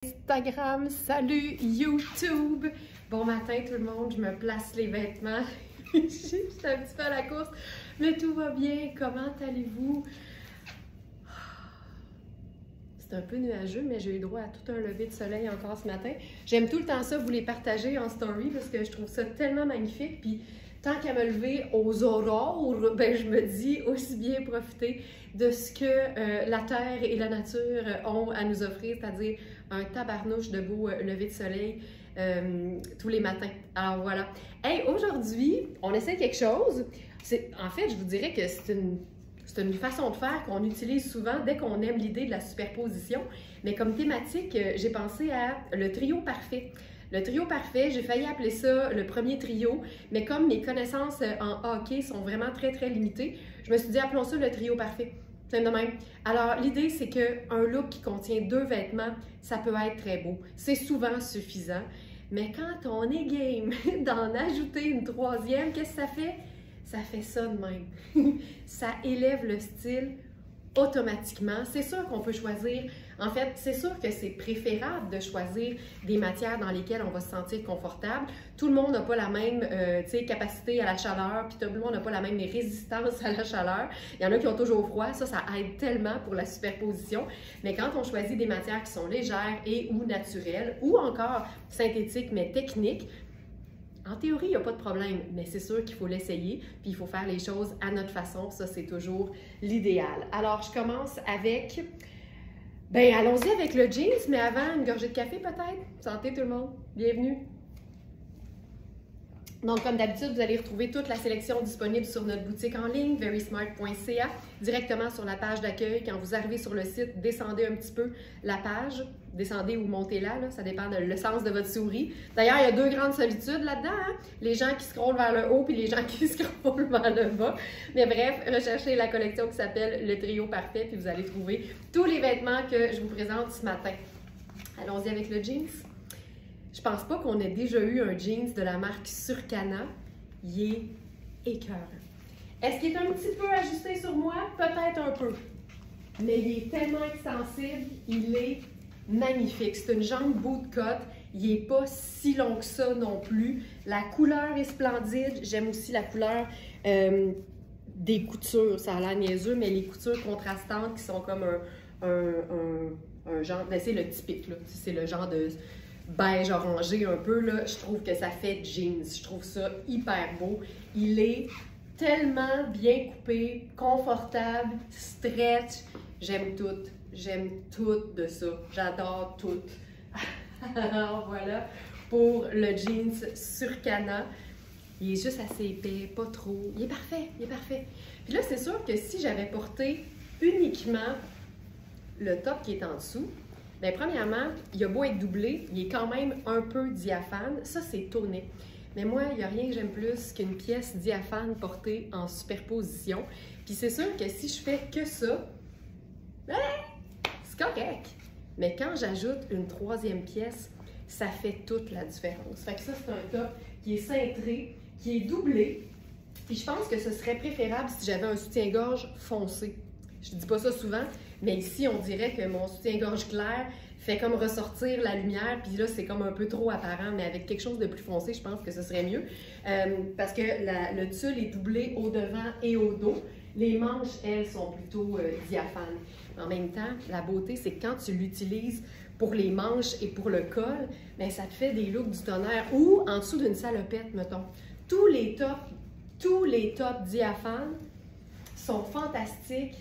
Instagram, salut YouTube! Bon matin tout le monde, je me place les vêtements. J'étais un petit peu à la course, mais tout va bien. Comment allez-vous? C'est un peu nuageux, mais j'ai eu droit à tout un lever de soleil encore ce matin. J'aime tout le temps ça, vous les partager en story parce que je trouve ça tellement magnifique. Puis tant qu'à me lever aux aurores, ben je me dis aussi bien profiter de ce que la terre et la nature ont à nous offrir, c'est-à-dire un tabarnouche de beau lever de soleil tous les matins. Alors voilà. Hey, aujourd'hui, on essaie quelque chose. En fait, je vous dirais que c'est une façon de faire qu'on utilise souvent dès qu'on aime l'idée de la superposition. Mais comme thématique, j'ai pensé à le trio parfait. Le trio parfait, j'ai failli appeler ça le premier trio, mais comme mes connaissances en hockey sont vraiment très limitées, je me suis dit appelons ça le trio parfait. C'est de même. Alors, l'idée, c'est qu'un look qui contient 2 vêtements, ça peut être très beau. C'est souvent suffisant. Mais quand on est game d'en ajouter une 3e, qu'est-ce que ça fait? Ça fait ça de même. Ça élève le style automatiquement. C'est sûr qu'on peut choisir, en fait, c'est sûr que c'est préférable de choisir des matières dans lesquelles on va se sentir confortable. Tout le monde n'a pas la même capacité à la chaleur, puis tout le monde n'a pas la même résistance à la chaleur. Il y en a qui ont toujours froid, ça aide tellement pour la superposition. Mais quand on choisit des matières qui sont légères et ou naturelles, ou encore synthétiques mais techniques, en théorie, il n'y a pas de problème, mais c'est sûr qu'il faut l'essayer, puis il faut faire les choses à notre façon. Ça, c'est toujours l'idéal. Alors, je commence avec... Ben, allons-y avec le jeans, mais avant, une gorgée de café peut-être? Santé tout le monde, bienvenue! Donc, comme d'habitude, vous allez retrouver toute la sélection disponible sur notre boutique en ligne, verysmart.ca, directement sur la page d'accueil. Quand vous arrivez sur le site, descendez un petit peu la page, descendez ou montez-la, ça dépend le sens de votre souris. D'ailleurs, il y a 2 grandes solitudes là-dedans, hein? Les gens qui scrollent vers le haut puis les gens qui scrollent vers le bas. Mais bref, recherchez la collection qui s'appelle le trio parfait, puis vous allez trouver tous les vêtements que je vous présente ce matin. Allons-y avec le jeans. Je pense pas qu'on ait déjà eu un jeans de la marque Surcana. Il est écœurant. Est-ce qu'il est un petit peu ajusté sur moi? Peut-être un peu. Mais il est tellement extensible, il est magnifique. C'est une jambe bootcut. Il n'est pas si long que ça non plus. La couleur est splendide. J'aime aussi la couleur des coutures. Ça a l'air niaiseux, mais les coutures contrastantes qui sont comme un genre... C'est le typique, là. C'est le genre de beige orangé un peu, là. Je trouve que ça fait jeans. Je trouve ça hyper beau. Il est tellement bien coupé, confortable, stretch. J'aime tout. J'aime tout de ça. J'adore tout. Alors voilà pour le jeans Surcana. Il est juste assez épais, pas trop. Il est parfait, il est parfait. Puis là, c'est sûr que si j'avais porté uniquement le top qui est en dessous, bien, premièrement, il a beau être doublé, il est quand même un peu diaphane. Ça, c'est toné. Mais moi, il n'y a rien que j'aime plus qu'une pièce diaphane portée en superposition. Puis c'est sûr que si je fais que ça, c'est correct. Mais quand j'ajoute une 3e pièce, ça fait toute la différence. Fait que ça, c'est un top qui est cintré, qui est doublé. Puis je pense que ce serait préférable si j'avais un soutien-gorge foncé. Je dis pas ça souvent, mais ici, on dirait que mon soutien-gorge clair fait comme ressortir la lumière, puis là, c'est comme un peu trop apparent, mais avec quelque chose de plus foncé, je pense que ce serait mieux. Parce que le tulle est doublé au devant et au dos. Les manches, elles, sont plutôt diaphanes. En même temps, la beauté, c'est que quand tu l'utilises pour les manches et pour le col, bien, ça te fait des looks du tonnerre. Ou en dessous d'une salopette, mettons. Tous les tops diaphanes sont fantastiques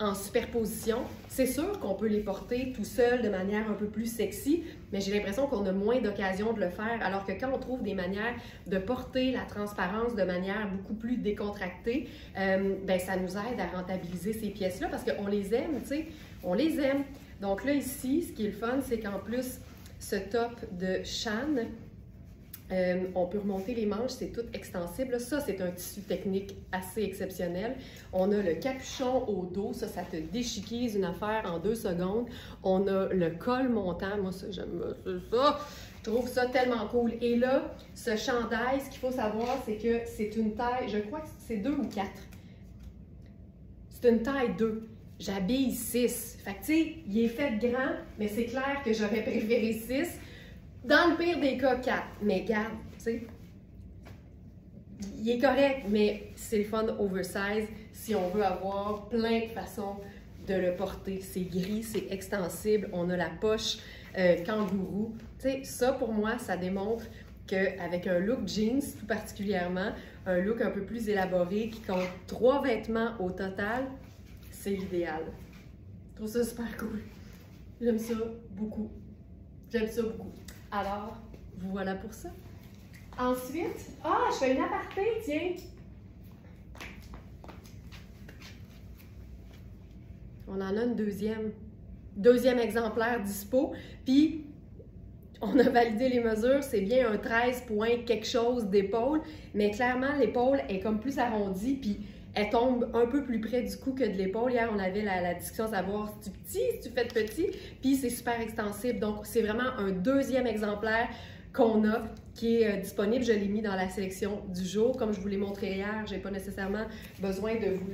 en superposition. C'est sûr qu'on peut les porter tout seul de manière un peu plus sexy, mais j'ai l'impression qu'on a moins d'occasion de le faire, alors que quand on trouve des manières de porter la transparence de manière beaucoup plus décontractée, ben ça nous aide à rentabiliser ces pièces-là parce qu'on les aime, tu sais, on les aime. Donc là, ici, ce qui est le fun, c'est qu'en plus, ce top de Shan, on peut remonter les manches, c'est tout extensible. Ça, c'est un tissu technique assez exceptionnel. On a le capuchon au dos, ça te déchiquise une affaire en 2 secondes. On a le col montant, moi ça, j'aime ça. Je trouve ça tellement cool. Et là, ce chandail, ce qu'il faut savoir, c'est que c'est une taille, je crois que c'est 2 ou 4. C'est une taille 2. j'habille 6. Fait que, tu sais, il est fait grand, mais c'est clair que j'aurais préféré 6. Dans le pire des cas, 4. Mais garde, tu sais, il est correct, mais c'est le fun oversize si on veut avoir plein de façons de le porter. C'est gris, c'est extensible, on a la poche kangourou. Tu sais, ça pour moi, ça démontre qu'avec un look jeans tout particulièrement, un look un peu plus élaboré qui compte 3 vêtements au total, c'est l'idéal. Je trouve ça super cool. J'aime ça beaucoup. J'aime ça beaucoup. Alors, vous voilà pour ça. Ensuite, je fais une aparté, tiens. On en a une deuxième exemplaire dispo. Puis, on a validé les mesures, c'est bien un 13 points quelque chose d'épaule, mais clairement, l'épaule est comme plus arrondie, puis elle tombe un peu plus près du cou que de l'épaule. Hier, on avait la discussion de savoir si tu petit, si tu fais petit, puis c'est super extensible. Donc, c'est vraiment un deuxième exemplaire qu'on a, qui est disponible. Je l'ai mis dans la sélection du jour. Comme je vous l'ai montré hier, je n'ai pas nécessairement besoin de vous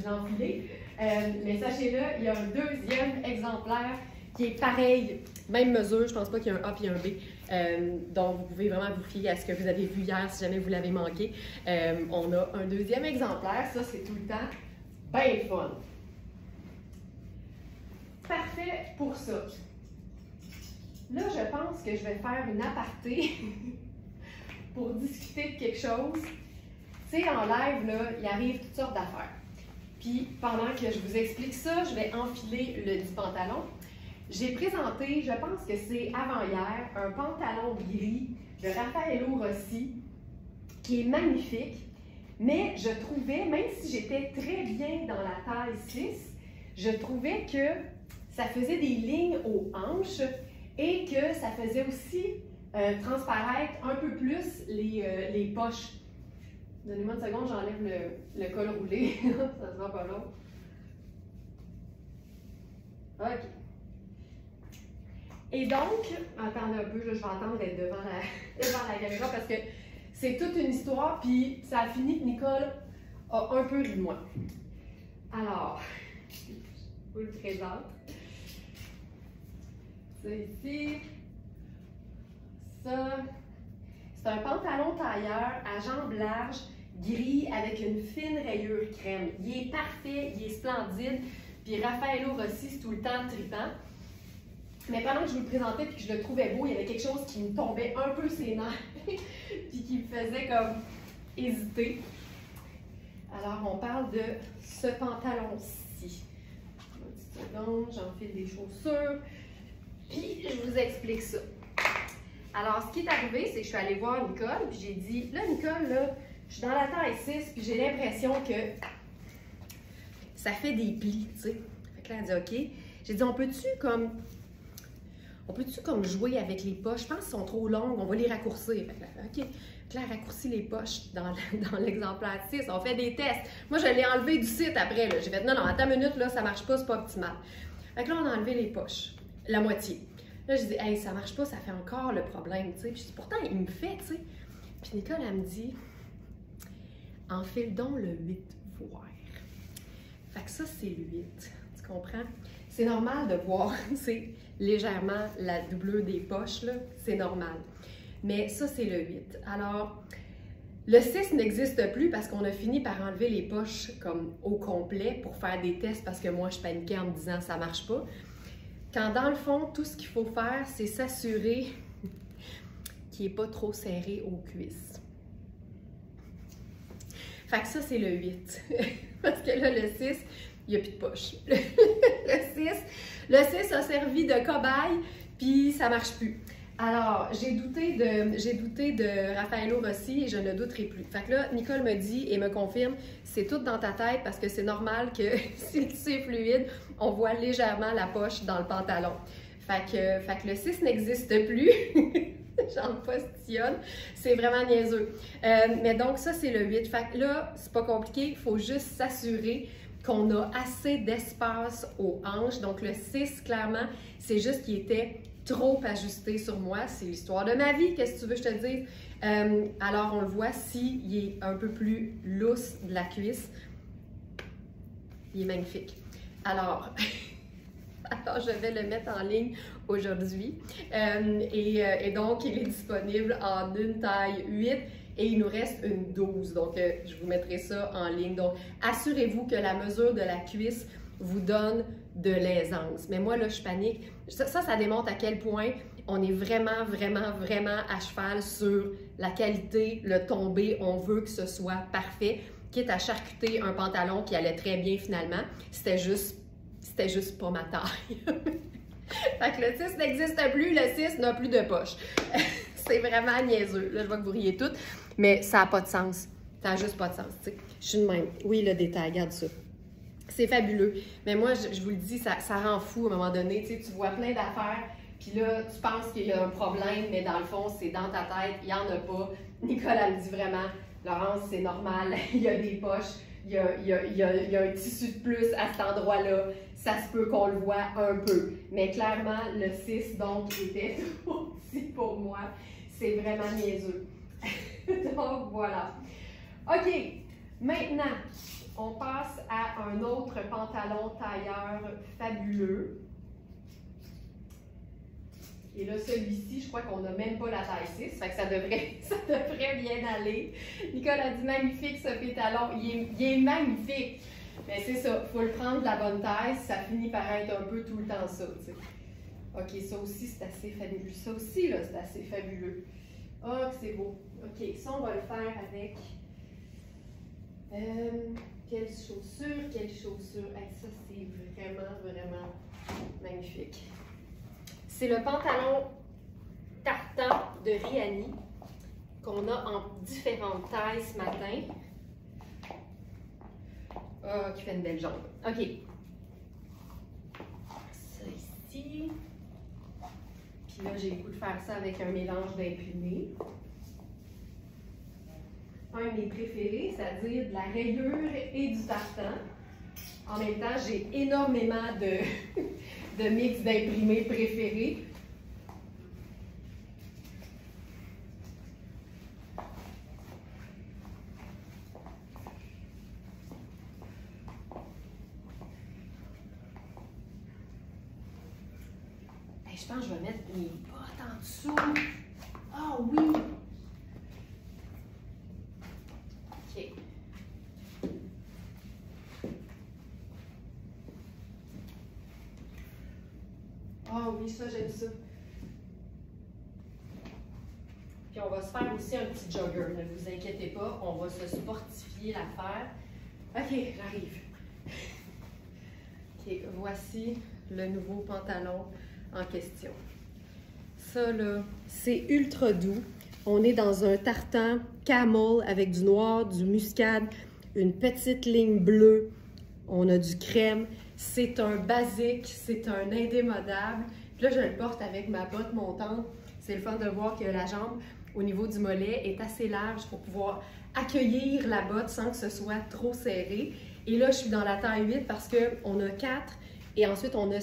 l'enfiler. Mais sachez-le, il y a un deuxième exemplaire qui est pareil, même mesure, je pense pas qu'il y a un A et un B. Donc, vous pouvez vraiment vous fier à ce que vous avez vu hier si jamais vous l'avez manqué. On a un deuxième exemplaire, ça c'est tout le temps bien fun. Parfait pour ça. Là, je pense que je vais faire une aparté pour discuter de quelque chose. Tu sais, en live, là, il arrive toutes sortes d'affaires. Puis, pendant que je vous explique ça, je vais enfiler le dit pantalon. J'ai présenté, je pense que c'est avant-hier, un pantalon gris de Raffaello Rossi qui est magnifique, mais je trouvais, même si j'étais très bien dans la taille 6, je trouvais que ça faisait des lignes aux hanches et que ça faisait aussi transparaître un peu plus les poches. Donnez-moi une seconde, j'enlève le col roulé, ça sera pas long. OK. Et donc, attendez un peu, là, je vais attendre d'être devant la caméra parce que c'est toute une histoire, puis ça a fini que Nicole a un peu ri de moi. Alors, je vous le présente. Ça ici, ça, c'est un pantalon tailleur à jambes larges, gris, avec une fine rayure crème. Il est parfait, il est splendide, puis Raffaello Rossi, c'est tout le temps trippant. Mais pendant que je vous le présentais et que je le trouvais beau, il y avait quelque chose qui me tombait un peu ses nerfs puis qui me faisait comme hésiter. Alors, on parle de ce pantalon-ci. Une petite seconde, j'enfile des chaussures, puis je vous explique ça. Alors, ce qui est arrivé, c'est que je suis allée voir Nicole, puis j'ai dit, là, Nicole, là, je suis dans la taille 6, puis j'ai l'impression que ça fait des plis, tu sais. Fait que là, elle dit, OK. J'ai dit, on peut-tu comme jouer avec les poches? Je pense qu'elles sont trop longues, on va les raccourcir. Fait que là, OK. Claire raccourcit les poches dans l'exemplaire 6. On fait des tests. Moi, je l'ai enlevé du site après. J'ai fait, non, attends une minute, là, ça marche pas, c'est pas optimal. Fait que là, on a enlevé les poches, la moitié. Là, je dis, hey, ça marche pas, ça fait encore le problème, tu sais. Puis je dis, pourtant, il me fait, tu sais. Puis Nicole, elle me dit, enfile donc le 8 voir. Fait que ça, c'est le 8. Tu comprends? C'est normal de voir, c'est légèrement la doublure des poches, là, c'est normal. Mais ça, c'est le 8. Alors, le 6 n'existe plus parce qu'on a fini par enlever les poches comme au complet pour faire des tests parce que moi, je paniquais en me disant ça marche pas. Quand dans le fond, tout ce qu'il faut faire, c'est s'assurer qu'il n'est pas trop serré aux cuisses. Fait que ça, c'est le 8. Parce que là, le 6, il n'y a plus de poche. Le 6 a servi de cobaye, puis ça ne marche plus. Alors, j'ai douté de Raffaello Rossi et je ne douterai plus. Fait que là, Nicole me dit et me confirme, c'est tout dans ta tête parce que c'est normal que si c'est fluide, on voit légèrement la poche dans le pantalon. Fait que le 6 n'existe plus. J'en postillonne. C'est vraiment niaiseux. Mais donc, ça, c'est le 8. Fait que là, c'est pas compliqué. Il faut juste s'assurer qu'on a assez d'espace aux hanches. Donc, le 6, clairement, c'est juste qu'il était trop ajusté sur moi. C'est l'histoire de ma vie. Qu'est-ce que tu veux que je te dise? Alors, on le voit, s'il est un peu plus lousse de la cuisse, il est magnifique. Alors, alors, je vais le mettre en ligne aujourd'hui. Et donc, il est disponible en une taille 8 et il nous reste une 12. Donc, je vous mettrai ça en ligne. Donc, assurez-vous que la mesure de la cuisse vous donne de l'aisance. Mais moi, là, je panique. Ça démontre à quel point on est vraiment, vraiment, vraiment à cheval sur la qualité, le tombé. On veut que ce soit parfait. Quitte à charcuter un pantalon qui allait très bien finalement, c'était juste pas ma taille. Fait que le 6 n'existe plus, le 6 n'a plus de poche. C'est vraiment niaiseux. Là, je vois que vous riez toutes, mais ça n'a pas de sens. Ça n'a juste pas de sens, tu sais. Je suis de même. Oui, le détail, regarde ça. C'est fabuleux. Mais moi, je vous le dis, ça rend fou à un moment donné. Tu sais, tu vois plein d'affaires, puis là, tu penses qu'il y a un problème, mais dans le fond, c'est dans ta tête, il n'y en a pas. Nicolas me dit vraiment, Laurence, c'est normal, il y a des poches, il y a un tissu de plus à cet endroit-là. Ça se peut qu'on le voit un peu. Mais clairement, le 6, donc, était trop petit pour moi. C'est vraiment niaiseux. Donc, voilà. OK. Maintenant, on passe à un autre pantalon tailleur fabuleux. Et là, celui-ci, je crois qu'on n'a même pas la taille 6, fait que ça devrait bien aller. Nicole a dit magnifique ce pétalon, il est magnifique. Mais c'est ça, il faut le prendre de la bonne taille, ça finit par être un peu tout le temps ça, tu sais. OK, ça aussi, c'est assez fabuleux. Ça aussi, là, c'est assez fabuleux. Oh, c'est beau. OK, ça, on va le faire avec... quelle chaussure, quelle chaussure. Hey, ça, c'est vraiment, vraiment magnifique. C'est le pantalon tartan de Riani qu'on a en différentes tailles ce matin. Ah, qui fait une belle jambe. OK. Ça ici. Puis là, j'ai le goût de faire ça avec un mélange d'imprimé. Un de mes préférés, c'est-à-dire de la rayure et du tartan. En même temps, j'ai énormément de mix d'imprimés préférés. Hey, je pense que je vais mettre mes bottes en dessous. Ah oui! OK. Ah oui, ça, j'aime ça. Puis on va se faire aussi un petit jogger, ne vous inquiétez pas, on va se sportifier l'affaire. OK, j'arrive. OK, voici le nouveau pantalon en question. Ça, là, c'est ultra doux. On est dans un tartan camel avec du noir, du muscade, une petite ligne bleue. On a du crème. C'est un basique, c'est un indémodable. Puis là, je le porte avec ma botte montante. C'est le fun de voir que la jambe, au niveau du mollet, est assez large pour pouvoir accueillir la botte sans que ce soit trop serré. Et là, je suis dans la taille 8 parce qu'on a 4 et ensuite on a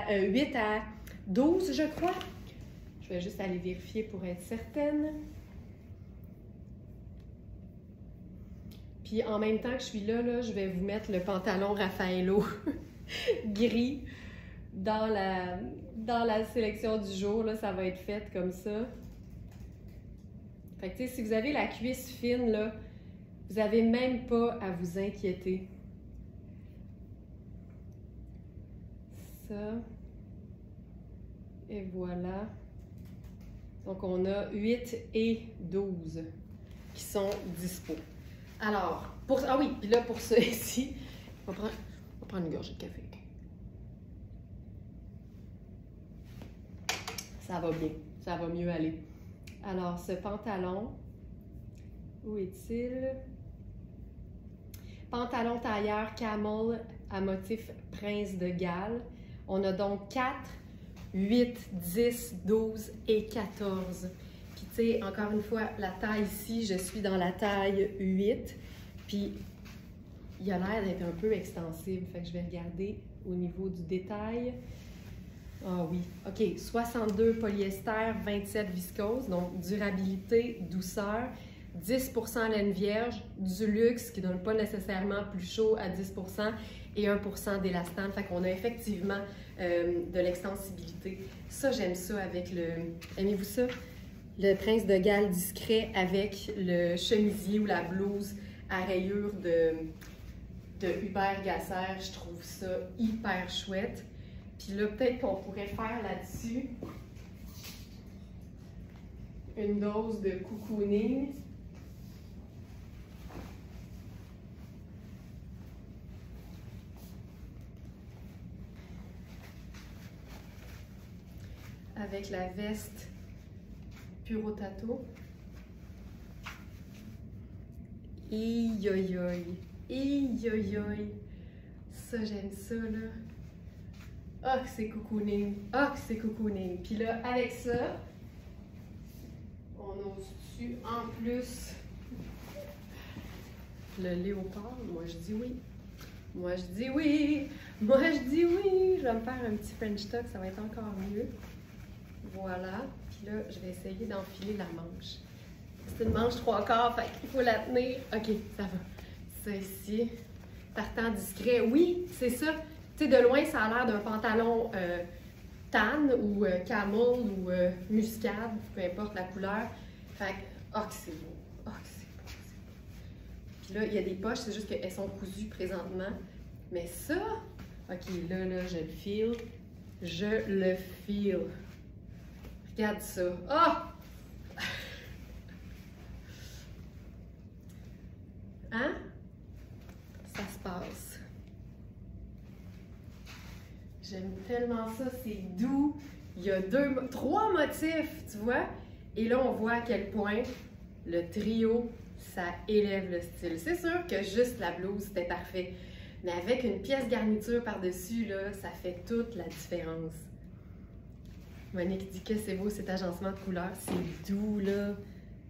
8 à 12, je crois. Je vais juste aller vérifier pour être certaine. Puis en même temps que je suis là, je vais vous mettre le pantalon Raffaello gris dans la sélection du jour. Là, ça va être fait comme ça. Fait que, tu sais, si vous avez la cuisse fine, là, vous n'avez même pas à vous inquiéter. Ça. Et voilà. Donc, on a 8 et 12 qui sont dispo. Alors, ah oui, puis là, pour ça ici, on va prendre une gorgée de café. Ça va bien, ça va mieux aller. Alors, ce pantalon, où est-il? Pantalon tailleur camel à motif prince de Galles. On a donc 4, 8, 10, 12 et 14. Puis, tu sais, encore une fois, la taille ici, je suis dans la taille 8. Puis, il a l'air d'être un peu extensible. Fait que je vais regarder au niveau du détail. Ah oui, OK. 62 polyester, 27 viscose. Donc, durabilité, douceur. 10% laine vierge, du luxe qui ne donne pas nécessairement plus chaud à 10% et 1% d'élastane. Fait qu'on a effectivement de l'extensibilité. Ça, j'aime ça avec le... Aimez-vous ça? Le Prince de Galles discret avec le chemisier ou la blouse à rayures de Hubert Gasser. Je trouve ça hyper chouette. Puis là, peut-être qu'on pourrait faire là-dessus une dose de cocooning. Avec la veste Puro Tato. Aïe aïe aïe. Aïe aïe aïe. Ça, j'aime ça, là. Ah, que c'est cocooning. Ah, que c'est cocooning. Puis là, avec ça, on ose-tu en plus le léopard? Moi, je dis oui. Moi, je dis oui. Moi, je dis oui. Je vais me faire un petit French tuck, ça va être encore mieux. Voilà. Puis là, je vais essayer d'enfiler la manche. C'est une manche 3/4, fait qu'il faut la tenir. OK, ça va. Ça ici. Partant discret. Oui, c'est ça. Tu sais, de loin, ça a l'air d'un pantalon tan ou camel ou muscade, peu importe la couleur. Fait que, oh, que c'est beau. Oh, que c'est beau, c'est beau. Puis là, il y a des poches, c'est juste qu'elles sont cousues présentement. Mais ça, OK, là, je le feel. Je le feel. Regarde ça. Oh! Hein? Ça se passe. J'aime tellement ça, c'est doux. Il y a 3 motifs, tu vois? Et là, on voit à quel point le trio, ça élève le style. C'est sûr que juste la blouse, c'était parfait. Mais avec une pièce garniture par-dessus, là, ça fait toute la différence. Monique dit que c'est beau cet agencement de couleurs. C'est doux, là.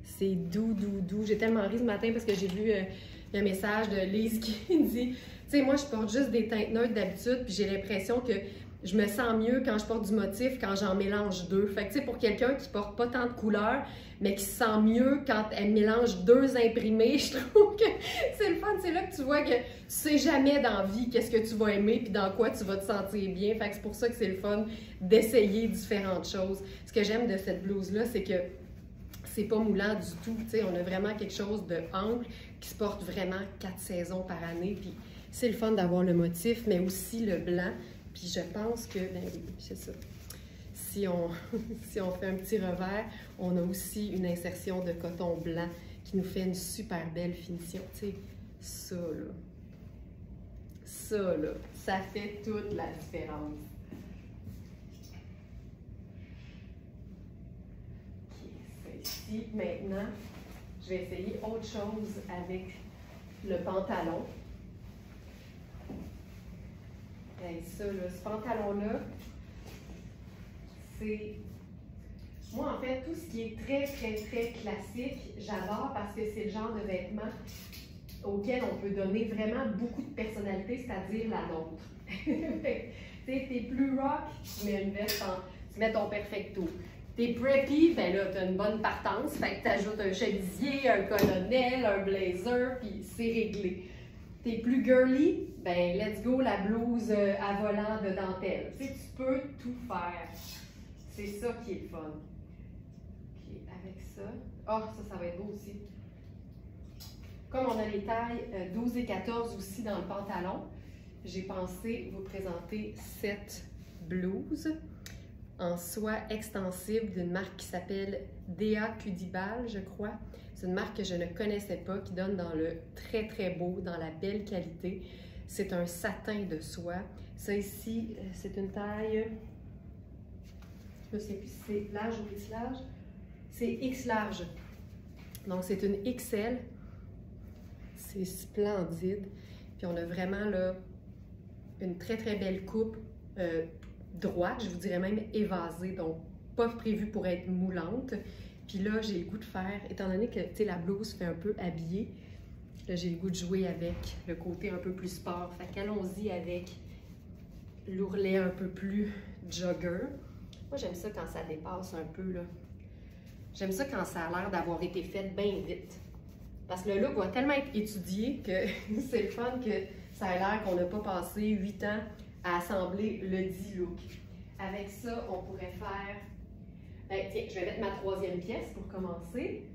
C'est doux, doux, doux. J'ai tellement ri ce matin parce que j'ai vu un message de Lise qui dit, tu sais, moi, je porte juste des teintes neutres d'habitude, puis j'ai l'impression que je me sens mieux quand je porte du motif, quand j'en mélange 2. Fait que, tu sais, pour quelqu'un qui porte pas tant de couleurs, mais qui se sent mieux quand elle mélange 2 imprimés, je trouve que c'est le fun. C'est là que tu vois que tu sais jamais dans la vie qu'est-ce que tu vas aimer, puis dans quoi tu vas te sentir bien. Fait que c'est pour ça que c'est le fun d'essayer différentes choses. Ce que j'aime de cette blouse-là, c'est que c'est pas moulant du tout. Tu sais, on a vraiment quelque chose de ample qui se porte vraiment 4 saisons par année. Puis c'est le fun d'avoir le motif, mais aussi le blanc. Puis je pense que, ben oui, c'est ça. Si on fait un petit revers, on a aussi une insertion de coton blanc qui nous fait une super belle finition. Tu sais, ça là, ça fait toute la différence. OK, ça ici. Maintenant, je vais essayer autre chose avec le pantalon. Et ça, là, ce pantalon-là, c'est... Moi, en fait, tout ce qui est très, très, très classique, j'adore parce que c'est le genre de vêtements auquel on peut donner vraiment beaucoup de personnalité, c'est-à-dire la nôtre. Tu sais, t'es plus rock, tu mets une veste, tu mets ton perfecto. T'es preppy, ben là, t'as une bonne partance, fait que t'ajoutes un chemisier, un colonel, un blazer, puis c'est réglé. T'es plus girly, ben let's go la blouse à volant de dentelle. Tu sais, tu peux tout faire. C'est ça qui est le fun. OK, avec ça. Oh, ça va être beau aussi. Comme on a les tailles 12 et 14 aussi dans le pantalon, j'ai pensé vous présenter cette blouse en soie extensible d'une marque qui s'appelle Dea Cudibal, je crois. C'est une marque que je ne connaissais pas, qui donne dans le très très beau, dans la belle qualité. C'est un satin de soie. Ça ici, c'est une taille, je ne sais plus si c'est large ou X large. C'est X large. Donc c'est une XL. C'est splendide. Puis on a vraiment là une très très belle coupe droite, je vous dirais même évasée, donc pas prévue pour être moulante. Puis là, j'ai le goût de faire, étant donné que la blouse fait un peu habillée, là j'ai le goût de jouer avec le côté un peu plus sport. Fait qu'allons-y avec l'ourlet un peu plus jogger. Moi, j'aime ça quand ça dépasse un peu, là. J'aime ça quand ça a l'air d'avoir été fait bien vite. Parce que le look va tellement être étudié que c'est le fun que ça a l'air qu'on n'a pas passé 8 ans à assembler le dit look. Avec ça, on pourrait faire... Ben, tiens, je vais mettre ma troisième pièce pour commencer.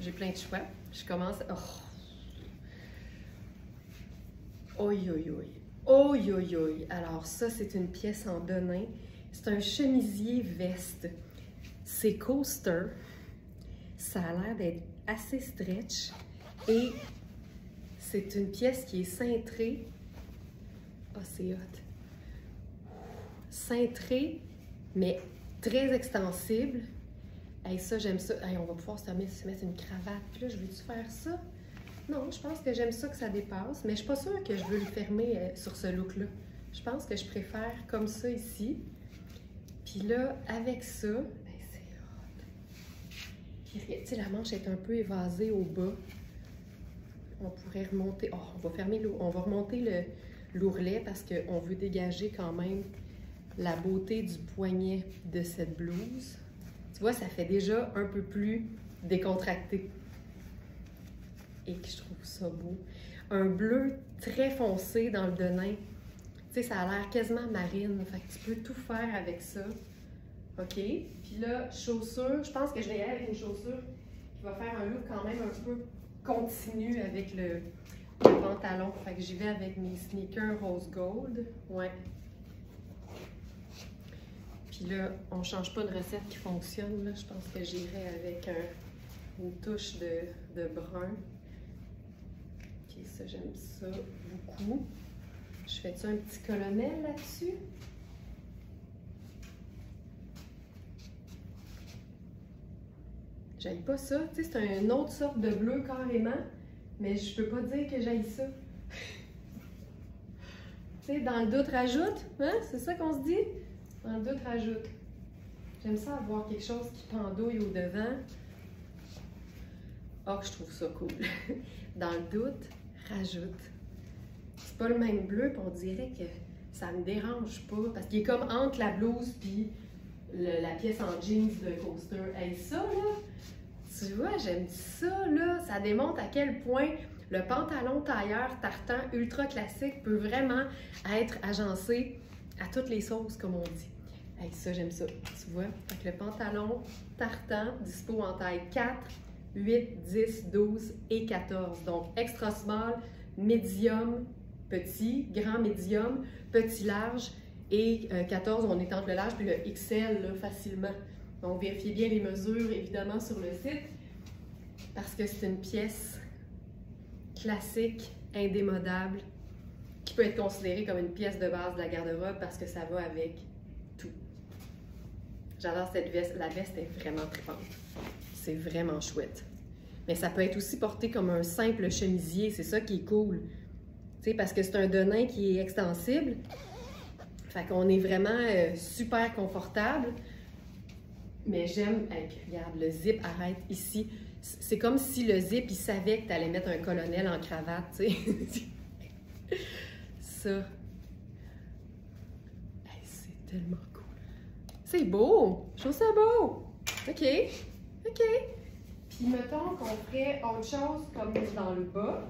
J'ai plein de choix. Je commence... Oh! Oi, oi, oi. Oi, oi, oi. Alors ça, c'est une pièce en denim. C'est un chemisier veste. C'est coaster. Ça a l'air d'être assez stretch. Et c'est une pièce qui est cintrée. Ah, oh, c'est hot. Cintrée, mais très extensible. Hey, ça, j'aime ça. Hey, on va pouvoir se mettre une cravate. Puis là, je veux-tu faire ça? Non, je pense que j'aime ça que ça dépasse, mais je suis pas sûre que je veux le fermer sur ce look-là. Je pense que je préfère comme ça ici. Puis là, avec ça, ben, c'est hot. Puis, tu sais, la manche est un peu évasée au bas. On pourrait remonter... Oh, on va remonter l'ourlet parce qu'on veut dégager quand même la beauté du poignet de cette blouse. Tu vois, ça fait déjà un peu plus décontracté. Et que je trouve ça beau. Un bleu très foncé dans le denim. Tu sais, ça a l'air quasiment marine. Fait que tu peux tout faire avec ça. OK? Puis là, chaussures. Je pense que je vais y aller avec une chaussure qui va faire un look quand même un peu continu avec le pantalon. Fait que j'y vais avec mes sneakers rose gold. Ouais. Puis là, on ne change pas de recette qui fonctionne. Là. Je pense que j'irai avec une touche de brun. OK, ça, j'aime ça beaucoup. Je fais-tu un petit colonel là-dessus? J'aille pas ça. Tu sais, c'est une autre sorte de bleu carrément, mais je peux pas dire que j'aille ça. Tu sais, dans le doute, rajoute. Hein? C'est ça qu'on se dit? Dans le doute, rajoute. J'aime ça avoir quelque chose qui pendouille au devant. Oh, je trouve ça cool. Dans le doute, rajoute. C'est pas le même bleu, puis on dirait que ça me dérange pas, parce qu'il est comme entre la blouse puis la pièce en jeans de coaster. Hey, ça, là, tu vois, j'aime ça, là. Ça démontre à quel point le pantalon tailleur tartan ultra classique peut vraiment être agencé à toutes les sauces, comme on dit. Hey, ça, j'aime ça, tu vois. Fait que le pantalon tartan, dispo en taille 4, 8, 10, 12 et 14. Donc, extra small, médium, petit, grand médium, petit large et 14, on est entre le large puis le XL là, facilement. Donc, vérifiez bien les mesures, évidemment, sur le site parce que c'est une pièce classique, indémodable, qui peut être considérée comme une pièce de base de la garde-robe parce que ça va avec tout. J'adore cette veste. La veste est vraiment trippante. C'est vraiment chouette. Mais ça peut être aussi porté comme un simple chemisier. C'est ça qui est cool. Tu sais, parce que c'est un denim qui est extensible. Fait qu'on est vraiment super confortable. Mais j'aime... Hey, regarde, le zip arrête ici. C'est comme si le zip, il savait que tu allais mettre un colonel en cravate, tu sais. Ça. Hey, c'est tellement cool. C'est beau! Je trouve ça beau! OK. OK. Puis, mettons qu'on ferait autre chose comme dans le bas.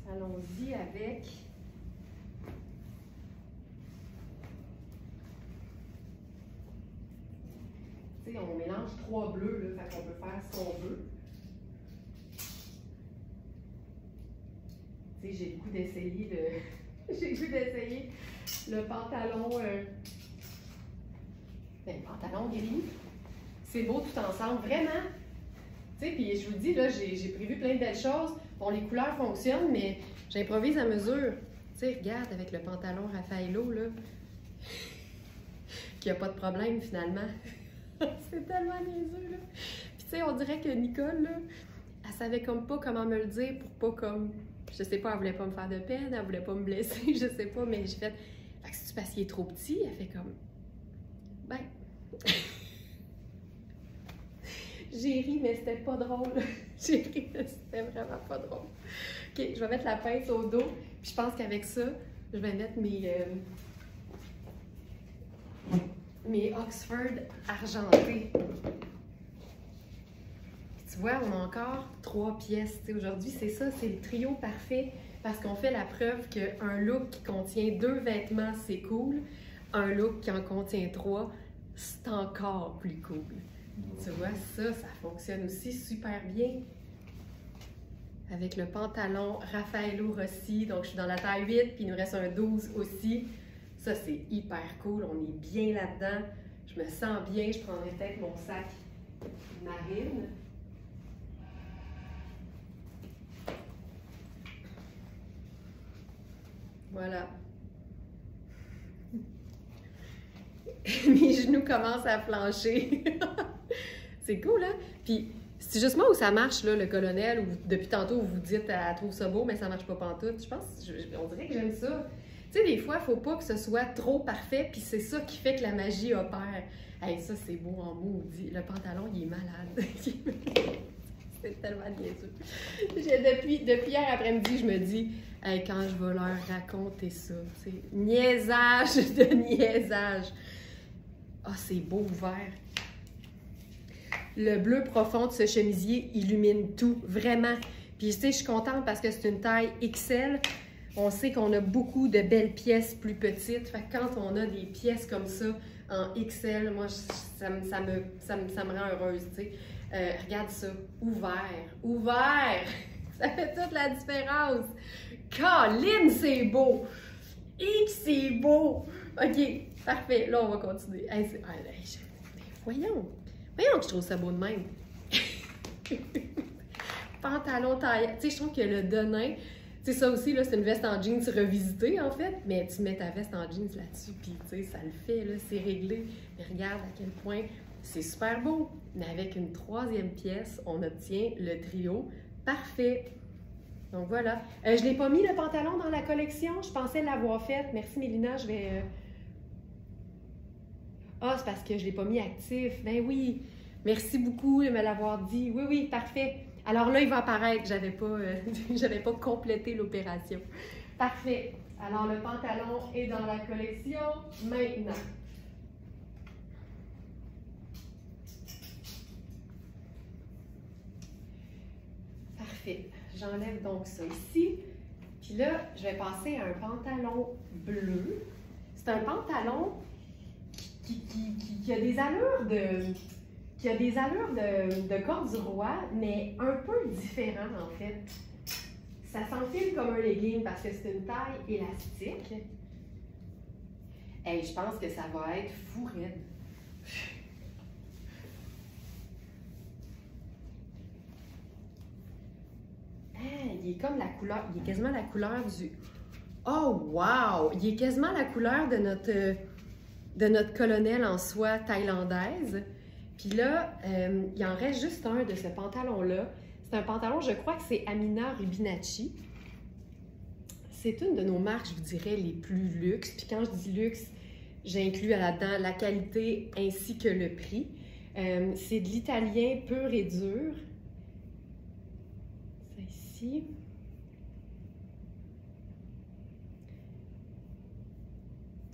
Allons-y avec... Tu sais, on mélange 3 bleus, là, fait qu'on peut faire ce qu'on veut. Tu sais, j'ai le goût d'essayer le... j'ai le goût d'essayer le pantalon... Ben, le pantalon gris. C'est beau tout ensemble, vraiment. Tu sais, puis je vous dis, là, j'ai prévu plein de belles choses. Bon, les couleurs fonctionnent, mais j'improvise à mesure. Tu sais, regarde, avec le pantalon Raffaello, là, qu'il n'y a pas de problème, finalement. C'est tellement niaiseux, là. Puis tu sais, on dirait que Nicole, là, elle savait comme pas comment me le dire pour pas comme... Je sais pas, elle voulait pas me faire de peine, elle voulait pas me blesser, je sais pas, mais j'ai fait... Fait que c'est-tu parce qu'il est trop petit? Elle fait comme... Ben... J'ai ri, mais c'était pas drôle. J'ai ri, mais c'était vraiment pas drôle. OK, je vais mettre la pince au dos. Puis je pense qu'avec ça, Je vais mettre mes Oxford argentés. Tu vois, on a encore 3 pièces. Aujourd'hui, c'est ça, c'est le trio parfait parce qu'on fait la preuve qu'un look qui contient 2 vêtements, c'est cool. Un look qui en contient 3, c'est encore plus cool. Tu vois, ça fonctionne aussi super bien. Avec le pantalon Raffaello Rossi, donc je suis dans la taille 8, puis il nous reste un 12 aussi. Ça, c'est hyper cool, on est bien là-dedans. Je me sens bien, je prendrais peut-être mon sac marine. Voilà. Mes genoux commencent à flancher. C'est cool, hein? Puis, c'est juste moi où ça marche, là, le colonel, ou depuis tantôt, vous vous dites, elle trouve ça beau, mais ça marche pas pantoute. Je pense, on dirait que j'aime ça. Tu sais, des fois, il faut pas que ce soit trop parfait, puis c'est ça qui fait que la magie opère. Hey, ça, c'est beau en maudit. Le pantalon, il est malade. C'est tellement niaiseux. Depuis hier après-midi, je me dis, hey, quand je vais leur raconter ça, c'est niaisage de niaisage. Ah, c'est beau vert. Le bleu profond de ce chemisier illumine tout, vraiment. Puis, tu sais, je suis contente parce que c'est une taille XL. On sait qu'on a beaucoup de belles pièces plus petites. Fait que quand on a des pièces comme ça en XL, moi, ça me rend heureuse, tu sais. Regarde ça, ouvert, ça fait toute la différence. Colin, c'est beau, c'est beau. Ok, parfait, là on va continuer. Voyons que je trouve ça beau de même. Pantalon taille, tu sais, je trouve que le denim, tu sais, ça aussi, là, c'est une veste en jeans revisitée, en fait, mais tu mets ta veste en jeans là-dessus, puis tu sais, ça le fait, là, c'est réglé. Mais regarde à quel point c'est super beau. Mais avec une 3e pièce, on obtient le trio parfait. Donc voilà. Je l'ai pas mis le pantalon dans la collection. Je pensais l'avoir fait. Merci Mélina, je vais... Ah, c'est parce que je l'ai pas mis actif. Ben oui. Merci beaucoup de me l'avoir dit. Oui, oui, parfait. Alors là, il va apparaître. J'avais pas complété l'opération. Parfait. Alors le pantalon est dans la collection maintenant. Parfait. J'enlève donc ça ici. Puis là, je vais passer à un pantalon bleu. C'est un pantalon qui a des allures de corde du roi, mais un peu différent en fait. Ça s'enfile comme un legging parce que c'est une taille élastique. Hey, je pense que ça va être fou raide. Il est comme la couleur, il est quasiment la couleur du... Oh, wow! Il est quasiment la couleur de notre colonel en soie thaïlandaise. Puis là, il en reste juste un de ce pantalon-là. C'est un pantalon, je crois que c'est Amina Ribinacci. C'est une de nos marques, je vous dirais, les plus luxe. Puis quand je dis luxe, j'inclus là-dedans la qualité ainsi que le prix. C'est de l'italien pur et dur. Ça ici.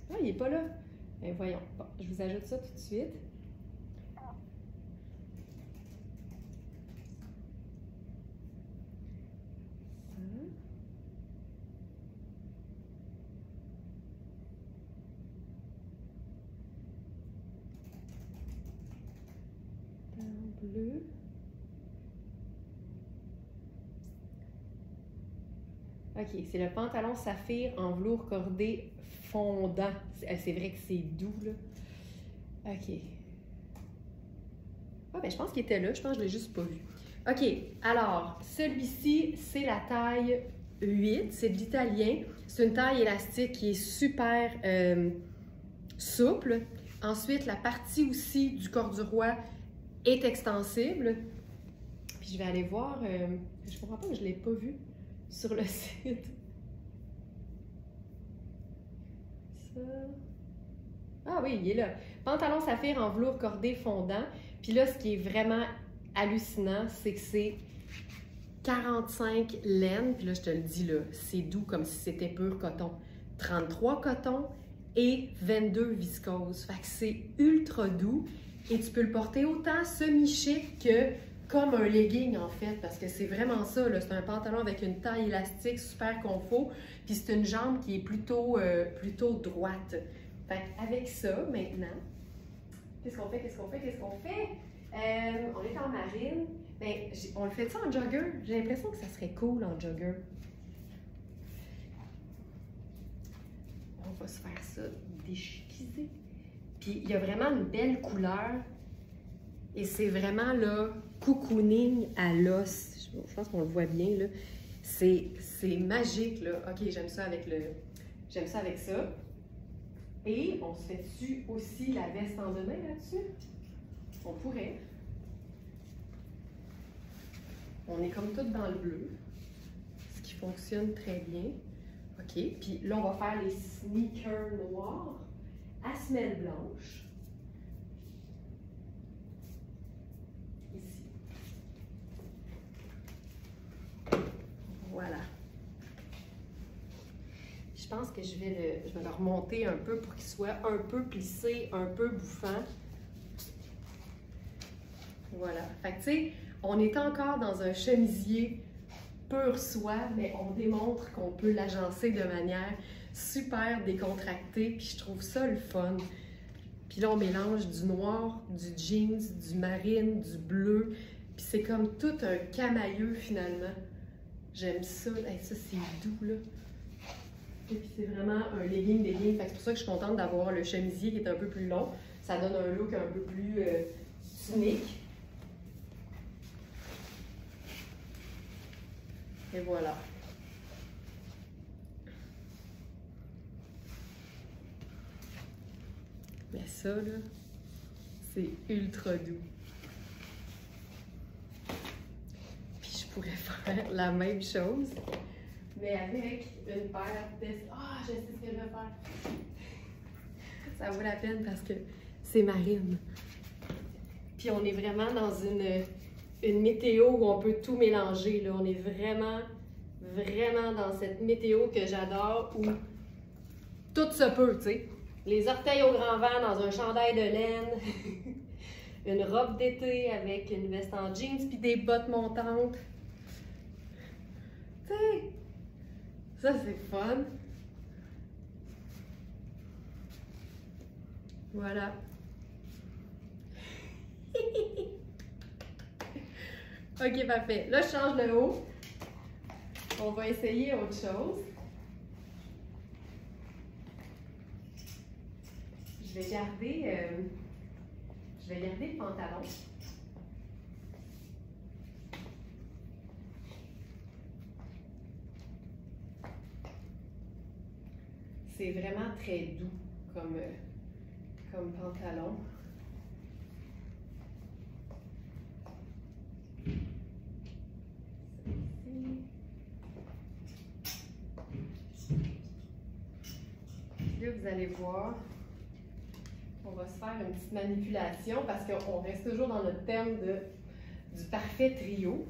Ah, il n'est pas là. Ben, voyons. Bon, je vous ajoute ça tout de suite. Bleu. OK, c'est le pantalon saphir en velours cordé fondant. C'est vrai que c'est doux, là. OK. Ah, ben je pense qu'il était là. Je pense que je ne l'ai juste pas vu. OK, alors, celui-ci, c'est la taille 8. C'est de l'italien. C'est une taille élastique qui est super souple. Ensuite, la partie aussi du corps du roi est extensible. Puis je vais aller voir, je comprends pas que je ne l'ai pas vu sur le site. Ça. Ah oui, il est là. Pantalon saphir en velours cordé fondant. Puis là, ce qui est vraiment hallucinant, c'est que c'est 45 laine. Puis là, je te le dis, là, c'est doux comme si c'était pur coton. 33 coton et 22 viscose. Fait que c'est ultra doux et tu peux le porter autant semi-chic que comme un legging en fait, parce que c'est vraiment ça, c'est un pantalon avec une taille élastique, super confort, puis c'est une jambe qui est plutôt droite. Fait avec ça, maintenant, qu'est-ce qu'on fait? On est en marine, ben, on le fait ça en jogger? J'ai l'impression que ça serait cool en jogger. On va se faire ça déchiquiser. Puis il y a vraiment une belle couleur. Et c'est vraiment là, cocooning à l'os. Je pense qu'on le voit bien là. C'est magique là. Ok, j'aime ça avec ça. Et on se fait-tu aussi la veste en demain là-dessus? On pourrait. On est comme tout dans le bleu. Ce qui fonctionne très bien. OK, puis là, on va faire les sneakers noirs à semelle blanche. Ici. Voilà. Je pense que je vais le remonter un peu pour qu'il soit un peu plissé, un peu bouffant. Voilà. Fait que, tu sais, on est encore dans un chemisier pur soie, mais on démontre qu'on peut l'agencer de manière super décontractée, puis je trouve ça le fun. Puis là, on mélange du noir, du jeans, du marine, du bleu, puis c'est comme tout un camailleux finalement. J'aime ça. Hey, ça, c'est doux, là. Et puis c'est vraiment un legging. Fait que c'est pour ça que je suis contente d'avoir le chemisier qui est un peu plus long. Ça donne un look un peu plus unique. Et voilà. Mais ça, là, c'est ultra doux. Puis je pourrais faire la même chose, mais avec une paire de... Ah, je sais ce que je vais faire. Ça vaut la peine parce que c'est marine. Puis on est vraiment dans une météo où on peut tout mélanger. Là. On est vraiment dans cette météo que j'adore où tout se peut, tu sais. Les orteils au grand vent dans un chandail de laine, une robe d'été avec une veste en jeans puis des bottes montantes. Tu sais, ça c'est fun. Voilà. Ok, parfait. Là, je change le haut. On va essayer autre chose. Je vais garder le pantalon. C'est vraiment très doux comme pantalon. Là, vous allez voir, on va se faire une petite manipulation parce qu'on reste toujours dans notre thème du parfait trio.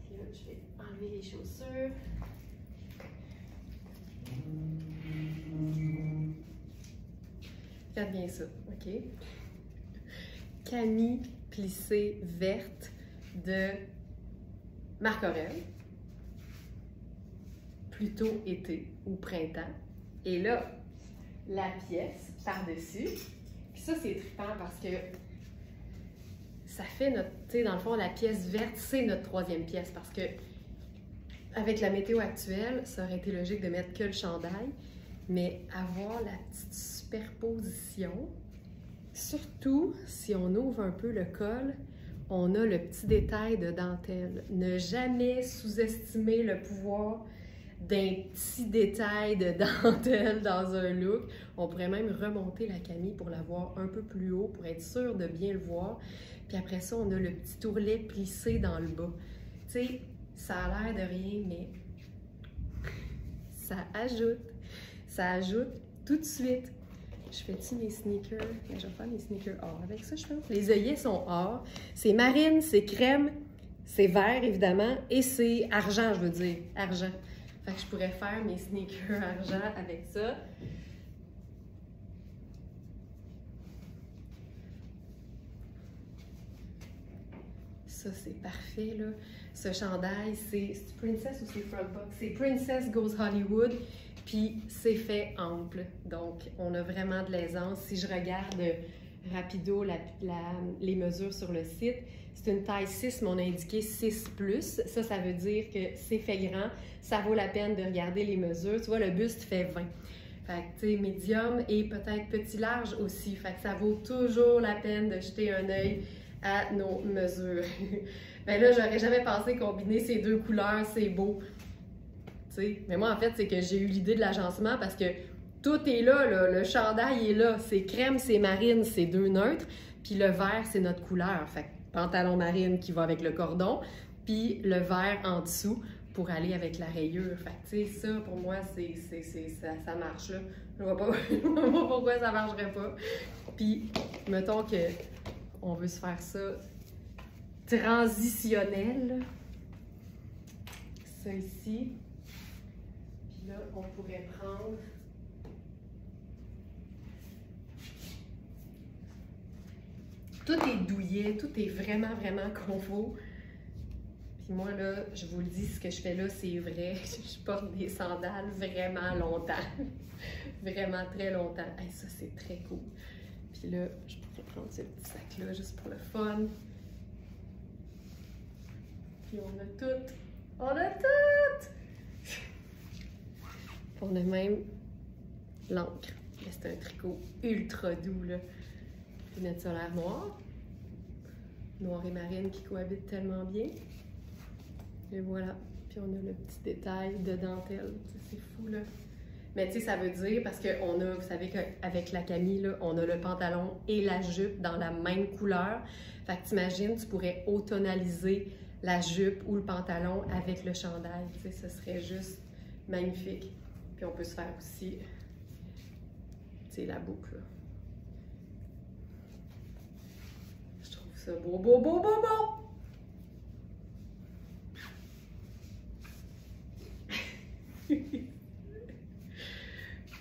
Puis là, je vais enlever les chaussures. Faites bien ça, OK? Camie plissée verte de Marc Aurèle. Plutôt été ou printemps. Et là, la pièce par-dessus. Puis ça, c'est trippant parce que ça fait notre... Tu sais, dans le fond, la pièce verte, c'est notre troisième pièce parce que avec la météo actuelle, ça aurait été logique de mettre que le chandail, mais avoir la petite superposition, surtout si on ouvre un peu le col, on a le petit détail de dentelle. Ne jamais sous-estimer le pouvoir d'un petit détail de dentelle dans un look. On pourrait même remonter la camille pour l'avoir un peu plus haut pour être sûr de bien le voir. Puis après ça, on a le petit ourlet plissé dans le bas. Tu sais, ça a l'air de rien, mais ça ajoute tout de suite. Je fais-tu mes sneakers? Je vais faire mes sneakers or avec ça, je pense. Les œillets sont or. C'est marine, c'est crème, C'est vert, évidemment, et c'est argent, je veux dire, argent. Fait que je pourrais faire mes sneakers argent avec ça. Ça, c'est parfait, là. Ce chandail, c'est Princess ou c'est Frontbox? C'est Princess Goes Hollywood, puis c'est fait ample. Donc, on a vraiment de l'aisance. Si je regarde rapido les mesures sur le site, c'est une taille 6, mais on a indiqué 6+. Ça veut dire que c'est fait grand. Ça vaut la peine de regarder les mesures. Tu vois, le buste fait 20. Fait que, tu sais, médium et peut-être petit large aussi. Fait que ça vaut toujours la peine de jeter un œil à nos mesures. Ben là, j'aurais jamais pensé combiner ces deux couleurs, c'est beau. Tu sais, mais moi, en fait, c'est que j'ai eu l'idée de l'agencement parce que tout est là, le chandail est là. C'est crème, c'est marine, c'est deux neutres. Puis le vert, c'est notre couleur. Fait que pantalon marine qui va avec le cordon, puis le vert en dessous pour aller avec la rayure. Fait que, tu sais, ça, pour moi, ça marche, là. Je vois pas pourquoi ça marcherait pas. Puis, mettons que on veut se faire ça transitionnel. Ça ici. Puis là, on pourrait prendre... Tout est douillet, tout est vraiment, vraiment confort. Puis moi, là, je vous le dis, ce que je fais là, c'est vrai. Je porte des sandales vraiment longtemps. Vraiment très longtemps. Hey, ça, c'est très cool. Puis là, je pourrais prendre ce petit sac-là juste pour le fun. Puis on a tout. On a tout! On a même l'encre. C'est un tricot ultra doux, là. Lunettes solaires noires. Noir et marine qui cohabitent tellement bien. Et voilà. Puis on a le petit détail de dentelle. C'est fou, là. Mais tu sais, ça veut dire, parce qu'on a, vous savez qu'avec la Camille, là, on a le pantalon et la jupe dans la même couleur. Fait que t'imagines, tu pourrais automnaliser la jupe ou le pantalon avec le chandail. Tu sais, ce serait juste magnifique. Puis on peut se faire aussi, tu sais, la boucle, là. Je trouve ça beau, beau, beau, beau, beau!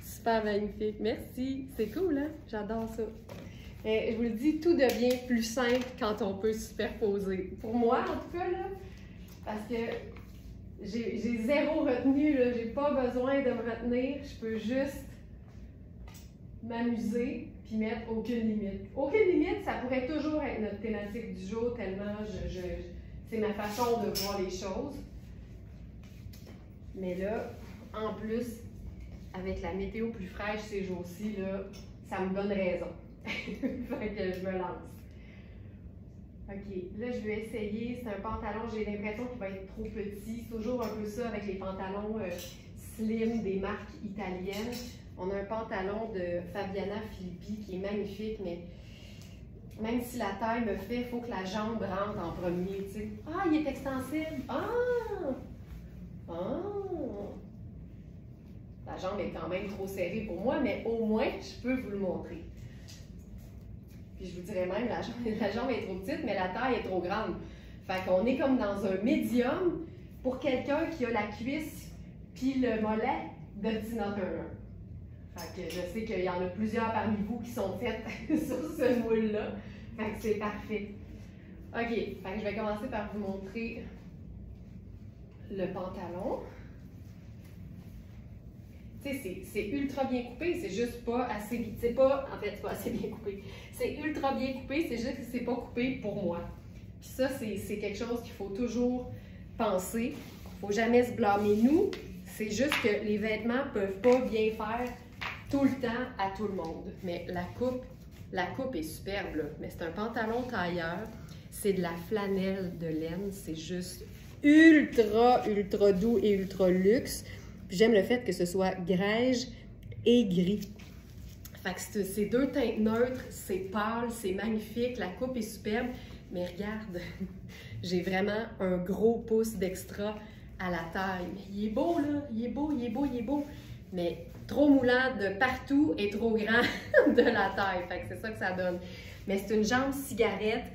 Super magnifique. Merci. C'est cool, hein? J'adore ça. Et je vous le dis, tout devient plus simple quand on peut superposer. Pour moi, en tout cas, là, parce que j'ai zéro retenue, là. J'ai pas besoin de me retenir. Je peux juste m'amuser puis mettre aucune limite. Aucune limite, ça pourrait toujours être notre thématique du jour, tellement c'est ma façon de voir les choses. Mais là, en plus, avec la météo plus fraîche ces jours-ci, là, ça me donne raison. Fait que je me lance. OK, là, je vais essayer. C'est un pantalon, j'ai l'impression qu'il va être trop petit. C'est toujours un peu ça avec les pantalons slim des marques italiennes. On a un pantalon de Fabiana Filippi qui est magnifique, mais même si la taille me fait, il faut que la jambe rentre en premier, tu sais. Ah, il est extensible! Ah! Ah! La jambe est quand même trop serrée pour moi, mais au moins, je peux vous le montrer. Puis je vous dirais même, la jambe est trop petite, mais la taille est trop grande. Fait qu'on est comme dans un médium pour quelqu'un qui a la cuisse puis le mollet de Tina Turner. Fait que je sais qu'il y en a plusieurs parmi vous qui sont faites sur ce moule-là. Fait que c'est parfait. OK, fait que je vais commencer par vous montrer le pantalon. Tu sais, c'est ultra bien coupé, c'est juste pas assez... C'est pas... En fait, c'est pas assez bien coupé. C'est ultra bien coupé, c'est juste que c'est pas coupé pour moi. Puis ça, c'est quelque chose qu'il faut toujours penser. Faut jamais se blâmer nous. C'est juste que les vêtements peuvent pas bien faire tout le temps à tout le monde. Mais la coupe est superbe, là. Mais c'est un pantalon tailleur. C'est de la flanelle de laine. C'est juste ultra, ultra doux et ultra luxe. J'aime le fait que ce soit grège et gris. Fait que c'est deux teintes neutres, c'est pâle, c'est magnifique, la coupe est superbe. Mais regarde, j'ai vraiment un gros pouce d'extra à la taille. Mais il est beau, là, il est beau, il est beau, il est beau. Mais trop moulant de partout et trop grand de la taille. Fait que c'est ça que ça donne. Mais c'est une jambe cigarette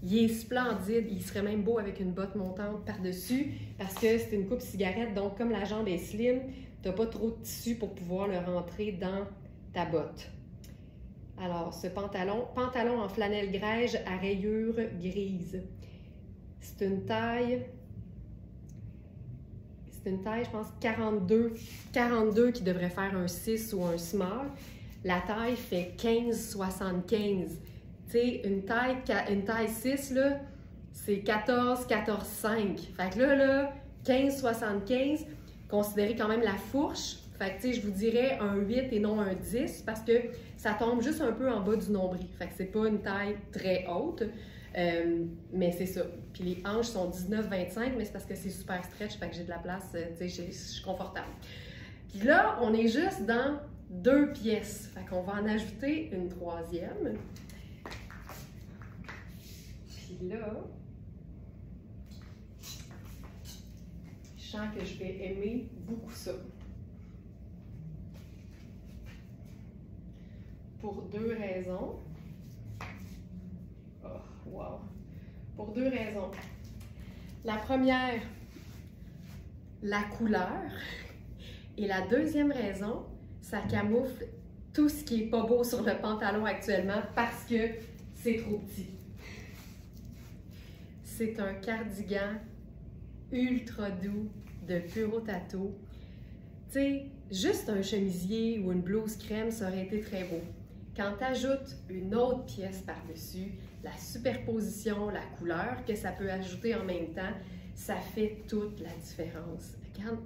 Il est splendide. Il serait même beau avec une botte montante par-dessus parce que c'est une coupe cigarette. Donc, comme la jambe est slim, tu n'as pas trop de tissu pour pouvoir le rentrer dans ta botte. Alors, ce pantalon en flanelle grège à rayures grises. C'est une taille, je pense, 42 qui devrait faire un 6 ou un small. La taille fait 15,75. Tu sais, une taille 6, là, c'est 14,5. Fait que là, 15,75, considérez quand même la fourche. Fait que, tu sais, je vous dirais un 8 et non un 10 parce que ça tombe juste un peu en bas du nombril. Fait que c'est pas une taille très haute, mais c'est ça. Puis les hanches sont 19,25, mais c'est parce que c'est super stretch, fait que j'ai de la place, tu sais, je suis confortable. Puis là, on est juste dans 2 pièces. Fait qu'on va en ajouter une troisième. Puis là, je sens que je vais aimer beaucoup ça. Pour 2 raisons. Oh, wow! Pour 2 raisons. La première, la couleur. Et la deuxième raison, ça camoufle tout ce qui n'est pas beau sur le pantalon actuellement parce que c'est trop petit. C'est un cardigan ultra doux de Puro Tato. Tu sais, juste un chemisier ou une blouse crème, ça aurait été très beau. Quand tu ajoutes une autre pièce par-dessus, la superposition, la couleur que ça peut ajouter en même temps, ça fait toute la différence. Regarde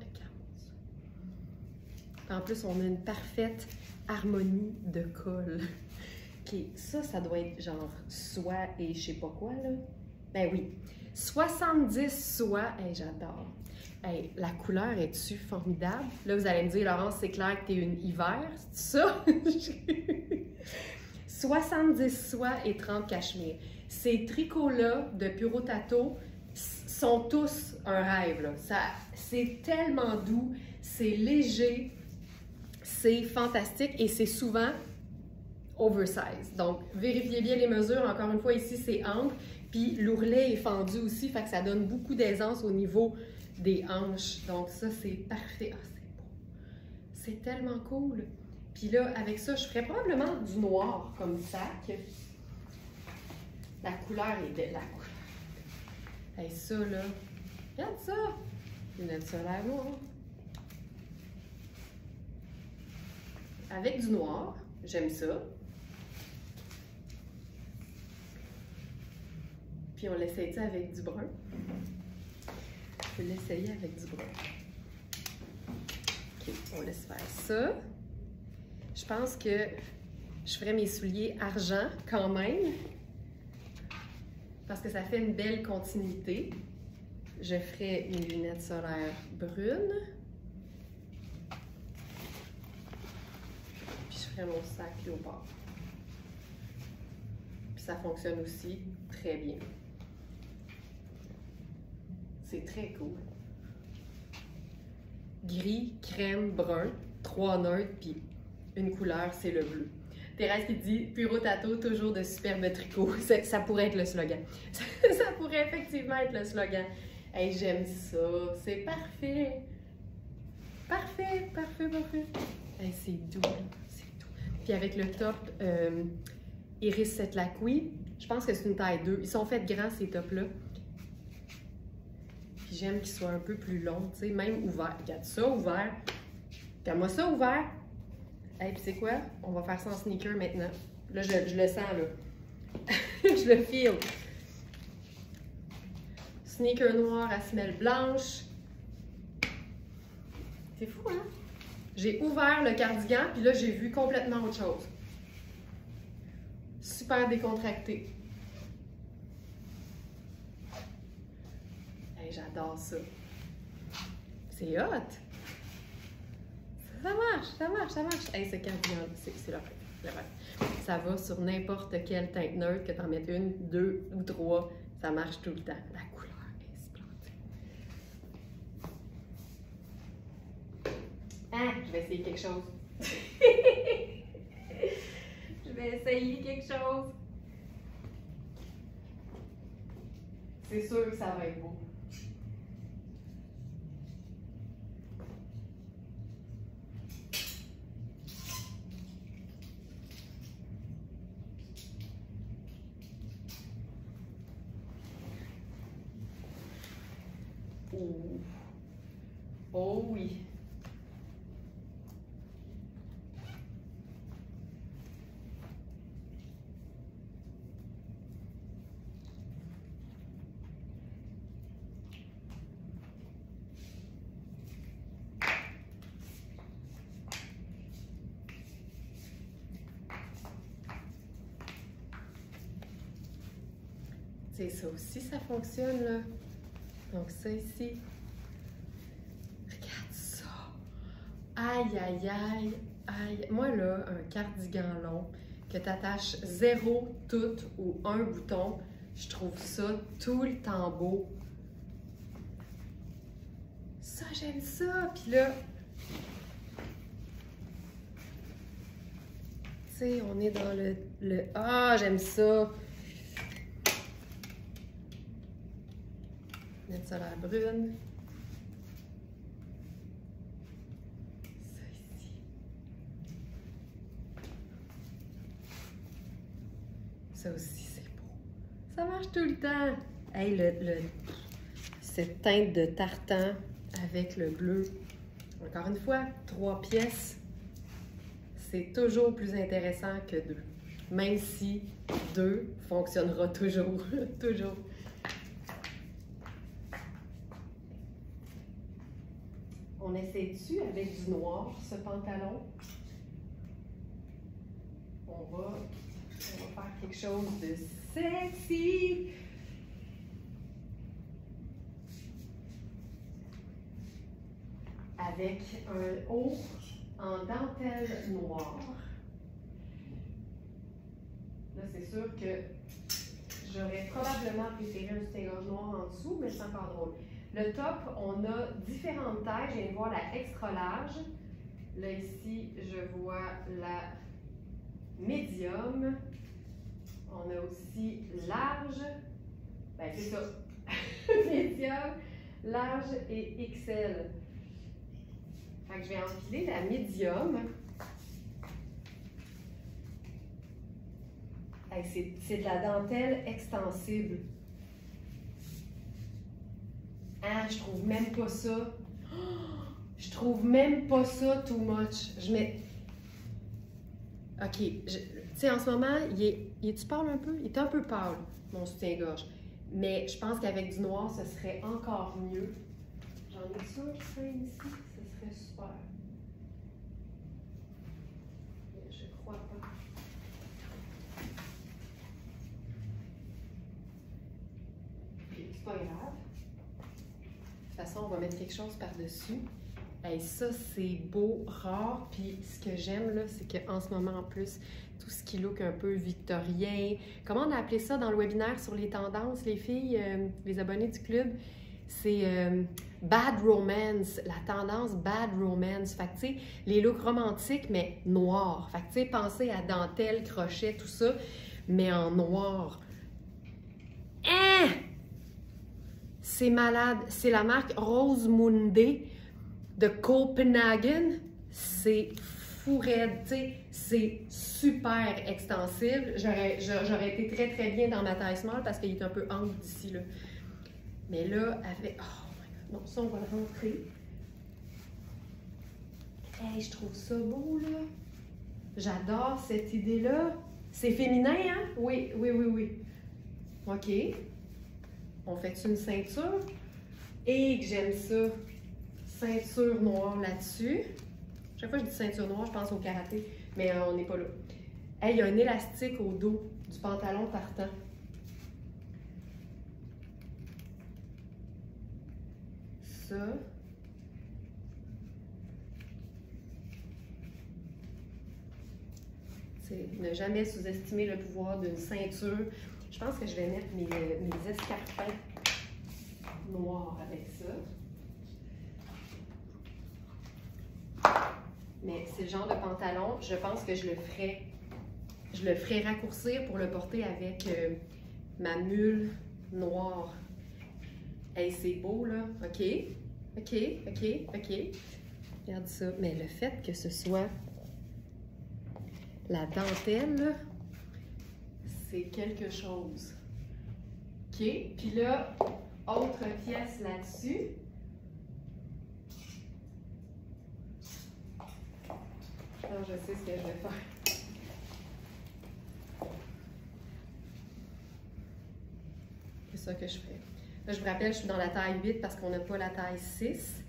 ça. En plus, on a une parfaite harmonie de col. Okay, ça doit être genre soie et je sais pas quoi, là. Ben oui, 70 soie, hey, j'adore. Hey, la couleur est-tu formidable? Là, vous allez me dire, Laurence, c'est clair que tu es une hiver, c'est ça? 70 soie et 30 cachemire. Ces tricots-là de Puro Tato sont tous un rêve, là. C'est tellement doux, c'est léger, c'est fantastique et c'est souvent oversize. Donc, vérifiez bien les mesures. Encore une fois, ici, c'est ample. Puis, l'ourlet est fendu aussi, fait que ça donne beaucoup d'aisance au niveau des hanches. Donc, ça, c'est parfait. Ah, c'est beau. C'est tellement cool. Puis là, avec ça, je ferais probablement du noir comme sac. La couleur est belle. La couleur. Hey, ça, là. Regarde ça. Lunettes solaires noires. Avec du noir. J'aime ça. Puis on l'essaye avec du brun. Je peux l'essayer avec du brun. OK, on laisse faire ça. Je pense que je ferai mes souliers argent quand même. Parce que ça fait une belle continuité. Je ferai mes lunettes solaires brunes. Puis je ferai mon sac léopard. Puis ça fonctionne aussi très bien. C'est très cool. Gris, crème, brun, 3 neutres, puis une couleur, c'est le bleu. Thérèse qui dit « Puro Tato, toujours de superbes tricots ». Ça pourrait être le slogan. Ça pourrait effectivement être le slogan. Hey, j'aime ça. C'est parfait. Parfait, parfait, parfait. Hey, c'est doux. C'est doux. Puis avec le top Iris Setlaqui, je pense que c'est une taille 2. Ils sont faits grands, ces tops-là. Puis j'aime qu'ils soient un peu plus longs, tu sais, même ouverts. Regarde ça, ouvert. Regarde-moi ça, ouvert. Hey, puis c'est quoi? On va faire ça en sneaker maintenant. Là, je le sens, là. Je le feel. Sneaker noir à semelle blanche. C'est fou, hein? J'ai ouvert le cardigan, puis là, j'ai vu complètement autre chose. Super décontracté. Hey, j'adore ça. C'est hot! Ça marche, ça marche, ça marche. Hey, ce cardigan, c'est le rêve. Ça va sur n'importe quelle teinte neutre, que tu en mettes 1, 2 ou 3, ça marche tout le temps. La couleur est splendide. Ah, je vais essayer quelque chose. Je vais essayer quelque chose. C'est sûr que ça va être beau. Oh, oh oui. C'est ça aussi, ça fonctionne là. Donc ça ici. Regarde ça. Aïe, aïe, aïe, aïe. Moi là, un cardigan long que tu attaches 0 tout ou un bouton, je trouve ça tout le temps beau. Ça, j'aime ça. Puis là, tu sais, on est dans le... Ah, j'aime ça. Mettre solaire brune. Ça ici. Ça aussi, c'est beau. Ça marche tout le temps. Hey, cette teinte de tartan avec le bleu. Encore une fois, 3 pièces. C'est toujours plus intéressant que 2. Même si 2 fonctionnera toujours. Toujours. On essaie-tu avec du noir, ce pantalon? On va faire quelque chose de sexy. Avec un haut en dentelle noire. Là, c'est sûr que j'aurais probablement préféré un soutien-gorge noir en dessous, mais c'est encore drôle. Le top, on a différentes tailles. Je viens de voir la extra large. Là, ici, je vois la médium. On a aussi large. Ben, c'est ça. Médium, large et XL. Fait que je vais enfiler la médium. Hey, c'est de la dentelle extensible. Ah, je trouve même pas ça. Oh, je trouve même pas ça too much. Je mets. Ok, tu sais, en ce moment, tu pâle un peu? Il est un peu pâle, mon soutien-gorge. Mais je pense qu'avec du noir, ce serait encore mieux. J'en ai sûr ça ici, ce serait super. Je crois pas. C'est pas grave. De toute façon, on va mettre quelque chose par-dessus. Hey, ça, c'est beau, rare. Puis ce que j'aime, là, c'est qu'en ce moment, en plus, tout ce qui look un peu victorien. Comment on a appelé ça dans le webinaire sur les tendances, les filles, les abonnés du club? C'est Bad Romance, la tendance Bad Romance. Fait que, tu sais, les looks romantiques, mais noirs. Fait que, tu sais, pensez à dentelle, crochet, tout ça, mais en noir. Hein? C'est malade. C'est la marque Rosemunde de Copenhagen. C'est fou raide, tu sais. C'est super extensible. J'aurais été très, très bien dans ma taille small parce qu'il est un peu ample d'ici, là. Mais là, avec... Oh my God. Non, ça, on va le rentrer. Hey, je trouve ça beau, là. J'adore cette idée-là. C'est féminin, hein? Oui, oui, oui, oui. OK. On fait une ceinture? Et que j'aime ça. Ceinture noire là-dessus. Chaque fois que je dis ceinture noire, je pense au karaté. Mais on n'est pas là. Hey, il y a un élastique au dos du pantalon tartan. Ça. C'est ne jamais sous-estimer le pouvoir d'une ceinture. Je pense que je vais mettre mes escarpins noirs avec ça. Mais c'est le genre de pantalon, je pense que je le ferais raccourcir pour le porter avec ma mule noire. Hey, c'est beau, là. OK. OK, OK, OK. Regarde ça. Mais le fait que ce soit la dentelle, là, c'est quelque chose. OK. Puis là, autre pièce là-dessus. Alors, je sais ce que je vais faire. C'est ça que je ferai. Là, je vous rappelle, je suis dans la taille 8 parce qu'on n'a pas la taille 6.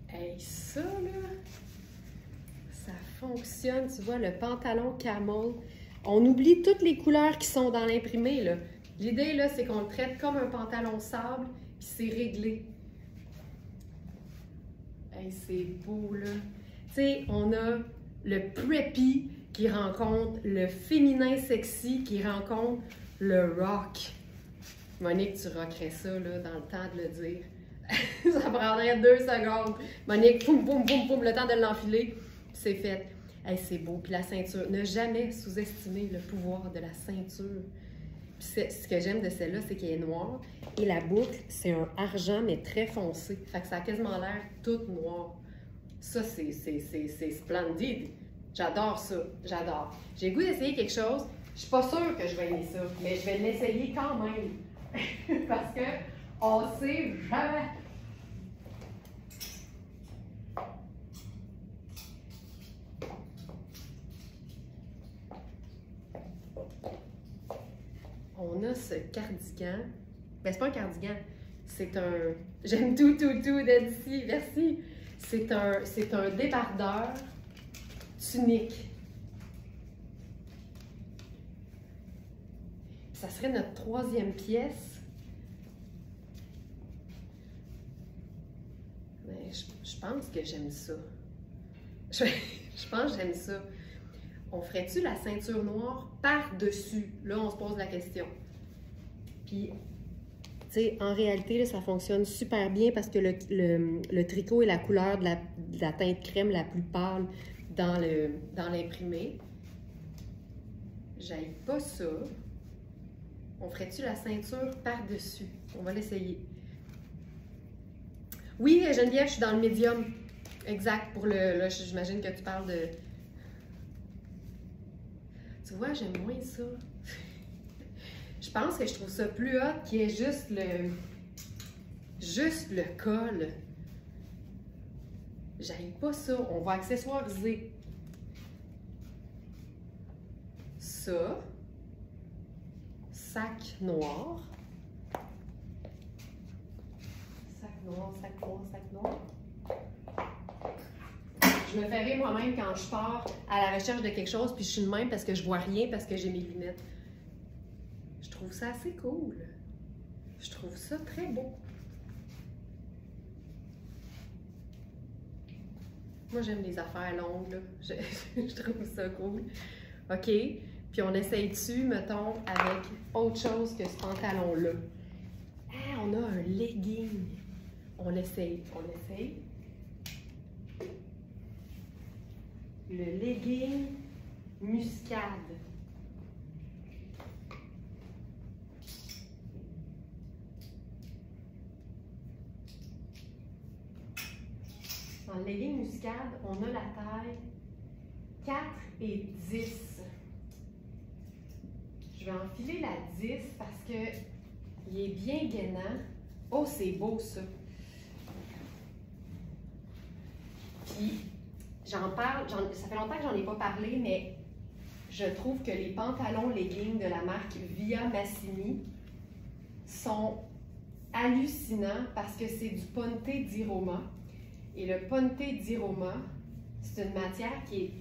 Hey, ça, là, ça fonctionne. Tu vois, le pantalon camel. On oublie toutes les couleurs qui sont dans l'imprimé, là. L'idée, là, c'est qu'on le traite comme un pantalon sable, puis c'est réglé. Hey, c'est beau, là. Tu sais, on a le preppy qui rencontre le féminin sexy, qui rencontre le rock. Monique, tu rockerais ça, là, dans le temps de le dire. Ça prendrait 2 secondes. Monique, poum, poum, poum, poum, le temps de l'enfiler, c'est fait. Hey, c'est beau. Puis la ceinture, ne jamais sous-estimer le pouvoir de la ceinture. Puis ce que j'aime de celle-là, c'est qu'elle est noire. Et la boucle, c'est un argent, mais très foncé. Fait que ça a quasiment l'air toute noire. Ça, c'est splendide. J'adore ça. J'adore. J'ai le goût d'essayer quelque chose. Je suis pas sûre que je vais aimer ça, mais je vais l'essayer quand même. Parce que on sait jamais. On a ce cardigan. Ben, c'est pas un cardigan. C'est un... J'aime tout d'ici. Merci. C'est un débardeur tunique. Ça serait notre 3e pièce. Mais je pense que j'aime ça. Je pense que j'aime ça. On ferait-tu la ceinture noire par-dessus? Là, on se pose la question. Puis, tu sais, en réalité, là, ça fonctionne super bien parce que le tricot est la couleur de la teinte crème la plus pâle dans l'imprimé. J'aille pas ça. On ferait-tu la ceinture par-dessus? On va l'essayer. Oui, Geneviève, je suis dans le médium. Exact, pour le... Là, j'imagine que tu parles de... Tu vois, j'aime moins ça. Je pense que je trouve ça plus hot qu'il y ait juste le col. J'aime pas ça. On va accessoiriser ça. Sac noir. Sac noir, sac noir, sac noir. Je me ferai moi-même quand je pars à la recherche de quelque chose, puis je suis de même parce que je vois rien, parce que j'ai mes lunettes. Je trouve ça assez cool. Je trouve ça très beau. Moi, j'aime les affaires longues, là. Je trouve ça cool. OK. Puis on essaye-tu, mettons, avec autre chose que ce pantalon-là? Ah, on a un legging. On l'essaye. On l'essaye. Le legging muscade. Dans le legging muscade, on a la taille 4 et 10. Je vais enfiler la 10 parce que il est bien gainant. Oh, c'est beau ça! Puis, j'en parle, ça fait longtemps que j'en ai pas parlé, mais je trouve que les pantalons leggings de la marque Via Massimi sont hallucinants parce que c'est du ponte di Roma. Et le ponte di Roma, c'est une matière qui est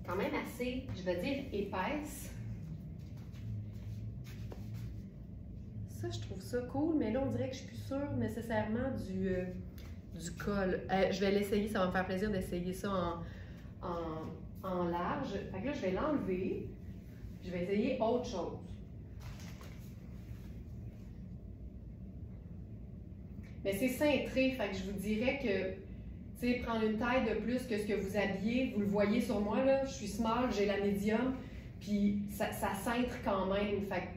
quand même assez, je vais dire, épaisse. Ça, je trouve ça cool, mais là, on dirait que je suis plus sûre nécessairement du col. Je vais l'essayer, ça va me faire plaisir d'essayer ça en large. Fait que là, je vais l'enlever. Je vais essayer autre chose. Mais c'est cintré, fait que je vous dirais que, tu sais, prendre une taille de plus que ce que vous habillez, vous le voyez sur moi, là, je suis small, j'ai la médium, puis ça cintre quand même. Fait que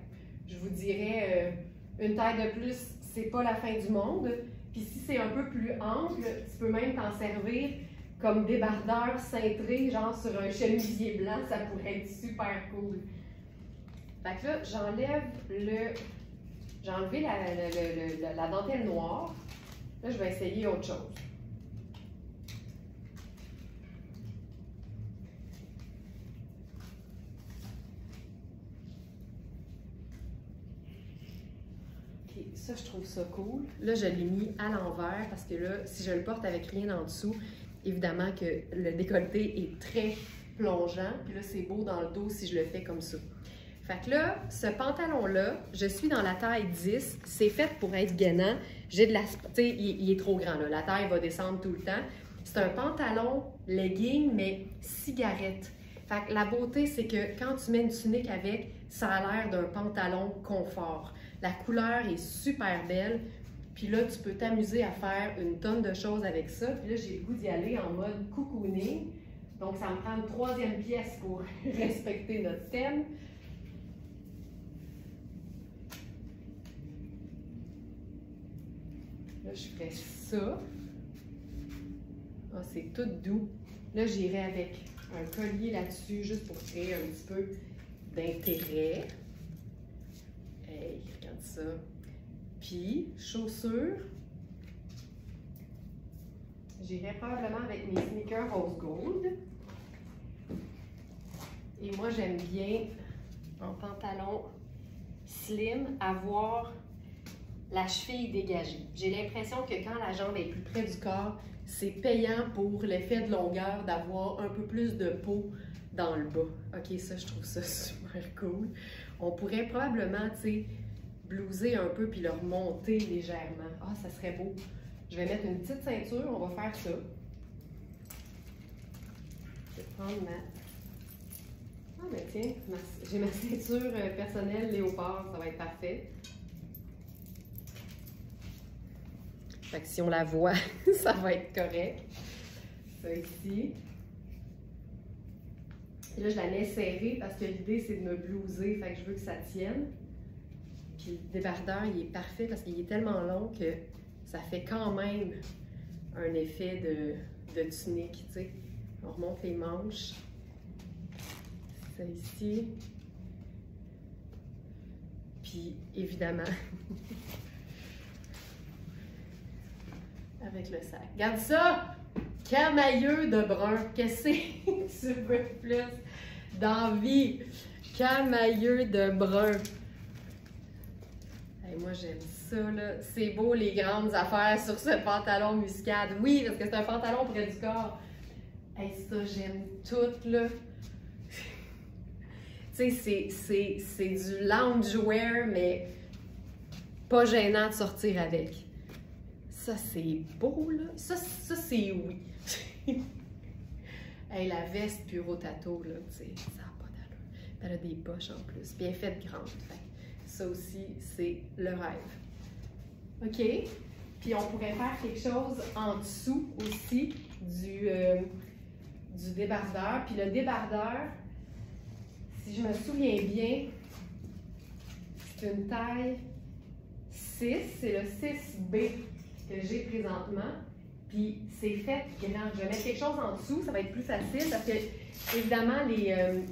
je vous dirais Une taille de plus, c'est pas la fin du monde. Puis si c'est un peu plus ample, tu peux même t'en servir comme débardeur cintré, genre sur un chemisier blanc, ça pourrait être super cool. Fait que là, j'ai enlevé la dentelle noire. Là, je vais essayer autre chose. OK, ça, je trouve ça cool. Là, je l'ai mis à l'envers parce que là, si je le porte avec rien en dessous, évidemment que le décolleté est très plongeant. Puis là, c'est beau dans le dos si je le fais comme ça. Fait que là, ce pantalon-là, je suis dans la taille 10. C'est fait pour être gainant. J'ai de la... Tu sais, il est trop grand, là. La taille va descendre tout le temps. C'est un pantalon legging, mais cigarette. Fait que la beauté, c'est que quand tu mets une tunique avec, ça a l'air d'un pantalon confort. La couleur est super belle. Puis là, tu peux t'amuser à faire une tonne de choses avec ça. Puis là, j'ai le goût d'y aller en mode cocooning. Donc, ça me prend une troisième pièce pour respecter notre thème. Là, je ferais ça. Ah, c'est tout doux. Là, j'irai avec un collier là-dessus, juste pour créer un petit peu d'intérêt. Hey, regarde ça. Puis, chaussures. J'irai probablement avec mes sneakers rose gold. Et moi, j'aime bien, en pantalon slim, avoir la cheville dégagée. J'ai l'impression que quand la jambe est plus près du corps, c'est payant pour l'effet de longueur d'avoir un peu plus de peau dans le bas. OK, ça, je trouve ça super cool. On pourrait probablement, tu sais, blouser un peu puis le remonter légèrement. Ah, ça serait beau. Je vais mettre une petite ceinture, on va faire ça. Je vais prendre ma... Ah, ben tiens, j'ai ma ceinture personnelle léopard, ça va être parfait. Fait que si on la voit, ça va être correct. Ça ici. Et là, je la mets serrée parce que l'idée, c'est de me blouser. Fait que je veux que ça tienne. Puis le débardeur, il est parfait parce qu'il est tellement long que ça fait quand même un effet de tunique, tu sais. On remonte les manches. Ça ici. Puis, évidemment... avec le sac. Regarde ça! Camailleux de brun. Qu'est-ce que tu veux plus d'envie? Camailleux de brun. Hey, moi, j'aime ça, là. C'est beau, les grandes affaires sur ce pantalon muscade. Oui, parce que c'est un pantalon près du corps. Hey, ça, j'aime tout, là. Tu sais, c'est du loungewear, mais pas gênant de sortir avec. Ça, c'est beau, là. Ça c'est oui. Hey, la veste Puro Tato, là, tu sais, ça n'a pas d'allure. Elle a des poches en plus, puis elle est faite grande. Fait. Ça aussi, c'est le rêve. OK? Puis on pourrait faire quelque chose en dessous aussi du débardeur. Puis le débardeur, si je me souviens bien, c'est une taille 6, c'est le 6B que j'ai présentement, puis c'est fait grand. Je vais mettre quelque chose en dessous, ça va être plus facile parce que, évidemment, ben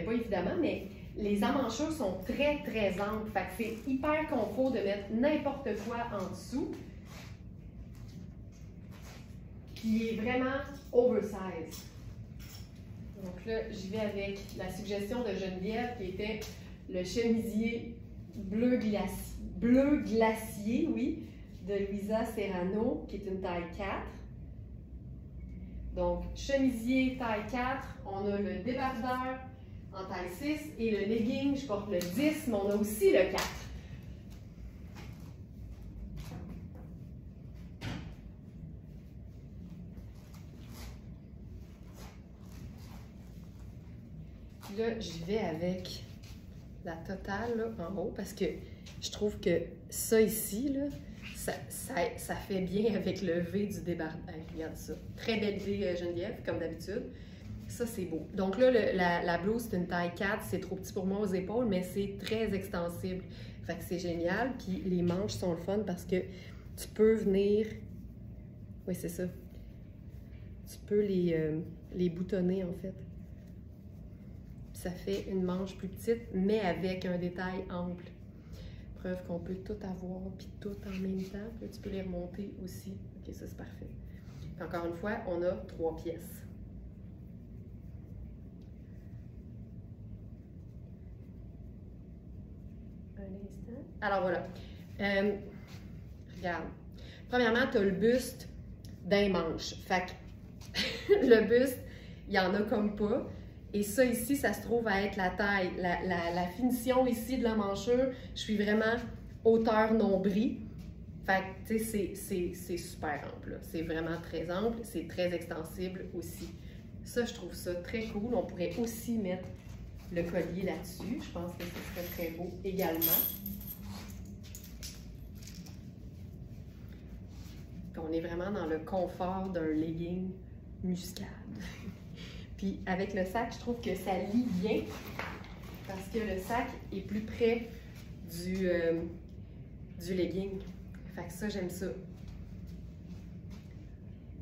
pas évidemment, mais les emmanchures sont très, très amples. Fait que c'est hyper confort de mettre n'importe quoi en dessous. Qui est vraiment oversize. Donc là, j'y vais avec la suggestion de Geneviève qui était le chemisier bleu glacier, oui, de Luisa Serrano, qui est une taille 4. Donc, chemisier taille 4, on a le débardeur en taille 6 et le legging, je porte le 10, mais on a aussi le 4. Puis là, j'y vais avec la totale là, en haut parce que je trouve que ça ici, là, ça fait bien avec le V du débardeur. Regarde ça. Très belle idée, Geneviève, comme d'habitude. Ça, c'est beau. Donc là, la blouse, c'est une taille 4. C'est trop petit pour moi aux épaules, mais c'est très extensible. Fait que c'est génial. Puis les manches sont le fun parce que tu peux venir... Oui, c'est ça. Tu peux les boutonner, en fait. Ça fait une manche plus petite, mais avec un détail ample. Preuve qu'on peut tout avoir, puis tout en même temps. Puis là, tu peux les remonter aussi. OK, ça, c'est parfait. Puis encore une fois, on a 3 pièces. Un instant. Alors, voilà. Regarde. Premièrement, tu as le buste d'un manche. Fait que le buste, il n'y en a comme pas. Et ça ici, ça se trouve à être la taille. La finition ici de la manchure, je suis vraiment hauteur nombril. Fait que, tu sais, c'est super ample. C'est vraiment très ample. C'est très extensible aussi. Ça, je trouve ça très cool. On pourrait aussi mettre le collier là-dessus. Je pense que ce serait très beau également. Puis on est vraiment dans le confort d'un legging muscade. Puis avec le sac, je trouve que ça lie bien parce que le sac est plus près du legging. Fait que ça, j'aime ça.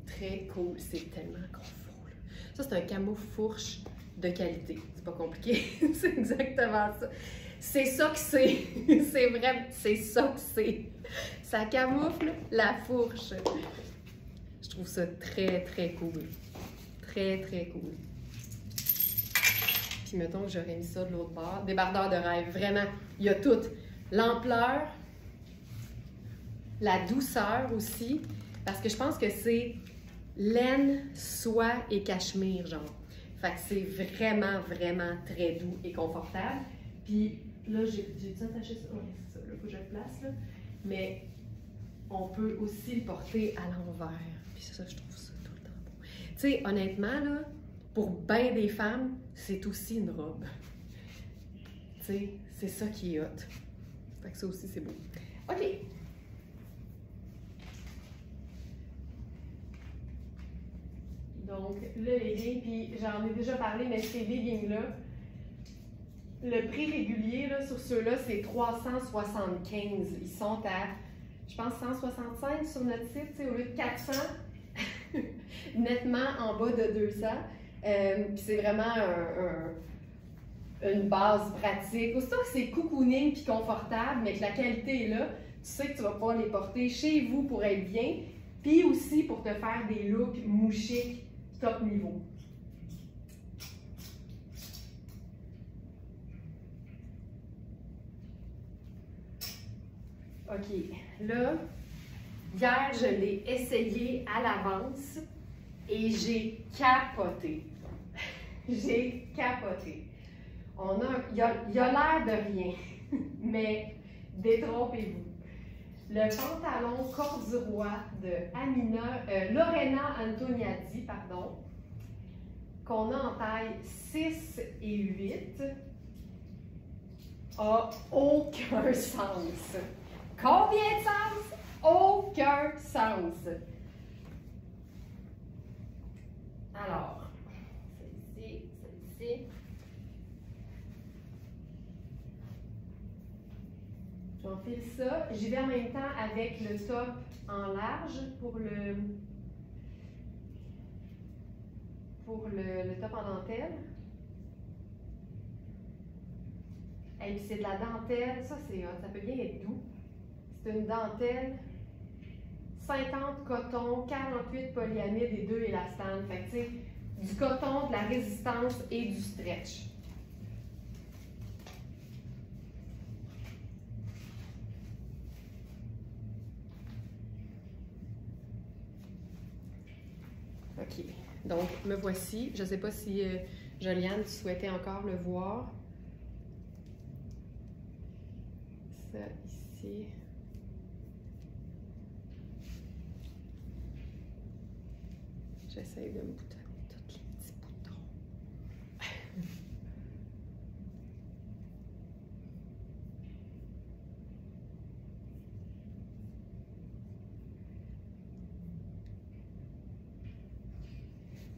Très cool. C'est tellement confort. Ça, c'est un camo fourche de qualité. C'est pas compliqué. C'est exactement ça. C'est ça que c'est. C'est vrai. C'est ça que c'est. Ça camoufle la fourche. Je trouve ça très, très cool. Très, très cool. Puis mettons que j'aurais mis ça de l'autre bord. Débardeur de rêve. Vraiment, il y a tout. L'ampleur, la douceur aussi. Parce que je pense que c'est laine, soie et cachemire, genre. Fait que c'est vraiment, vraiment très doux et confortable. Puis là, j'ai attaché ça. Oui, c'est ça. Là, faut que je le place, là. Mais on peut aussi le porter à l'envers. Puis ça, je trouve ça tout le temps beau. Tu sais, honnêtement, là, pour bien des femmes, c'est aussi une robe. Tu sais, c'est ça qui est hot. Fait que ça aussi, c'est beau. OK. Donc, le legging, puis j'en ai déjà parlé, mais ces leggings-là, le prix régulier là, sur ceux-là, c'est 375. Ils sont à, je pense, 165 sur notre site, au lieu de 400, nettement en bas de 200. Puis c'est vraiment une base pratique. Aussitôt que c'est cocooning puis confortable, mais que la qualité est là, tu sais que tu vas pouvoir les porter chez vous pour être bien, puis aussi pour te faire des looks mouchiques top niveau. OK, là, hier, je l'ai essayé à l'avance et j'ai capoté. J'ai capoté. Il a l'air de rien, mais détrompez-vous. Le pantalon corduroy de Lorena Antoniadi, pardon, qu'on a en taille 6 et 8, a aucun sens. Combien de sens? Aucun sens. Alors, celle-ci, celle-ci. J'enfile ça. J'y vais en même temps avec le top en large pour le top en dentelle. Et puis c'est de la dentelle, ça c'est hot, ça peut bien être doux. C'est une dentelle 50 coton, 48 polyamide et 2 élastane. Fait que tu sais, du coton, de la résistance et du stretch. OK. Donc, me voici. Je ne sais pas si Joliane, tu souhaitais encore le voir. Ça, ici. J'essaie de me boutonner tous les petits boutons.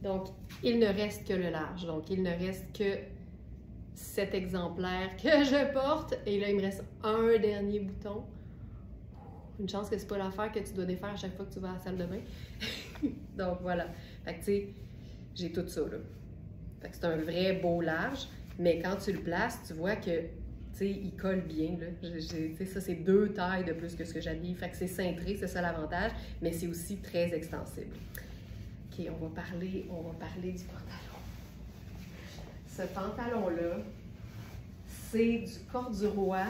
Donc, il ne reste que le large. Donc, il ne reste que 7 exemplaires que je porte. Et là, il me reste un dernier bouton. Une chance que c'est pas l'affaire que tu dois défaire à chaque fois que tu vas à la salle de bain. Donc voilà. Fait que tu sais, j'ai tout ça là. Fait que c'est un vrai beau large, mais quand tu le places, tu vois que, tu sais, il colle bien là. Tu sais, ça c'est 2 tailles de plus que ce que j'habille. Fait que c'est cintré, c'est ça l'avantage, mais c'est aussi très extensible. OK, on va parler du pantalon. Ce pantalon-là, c'est du corduroy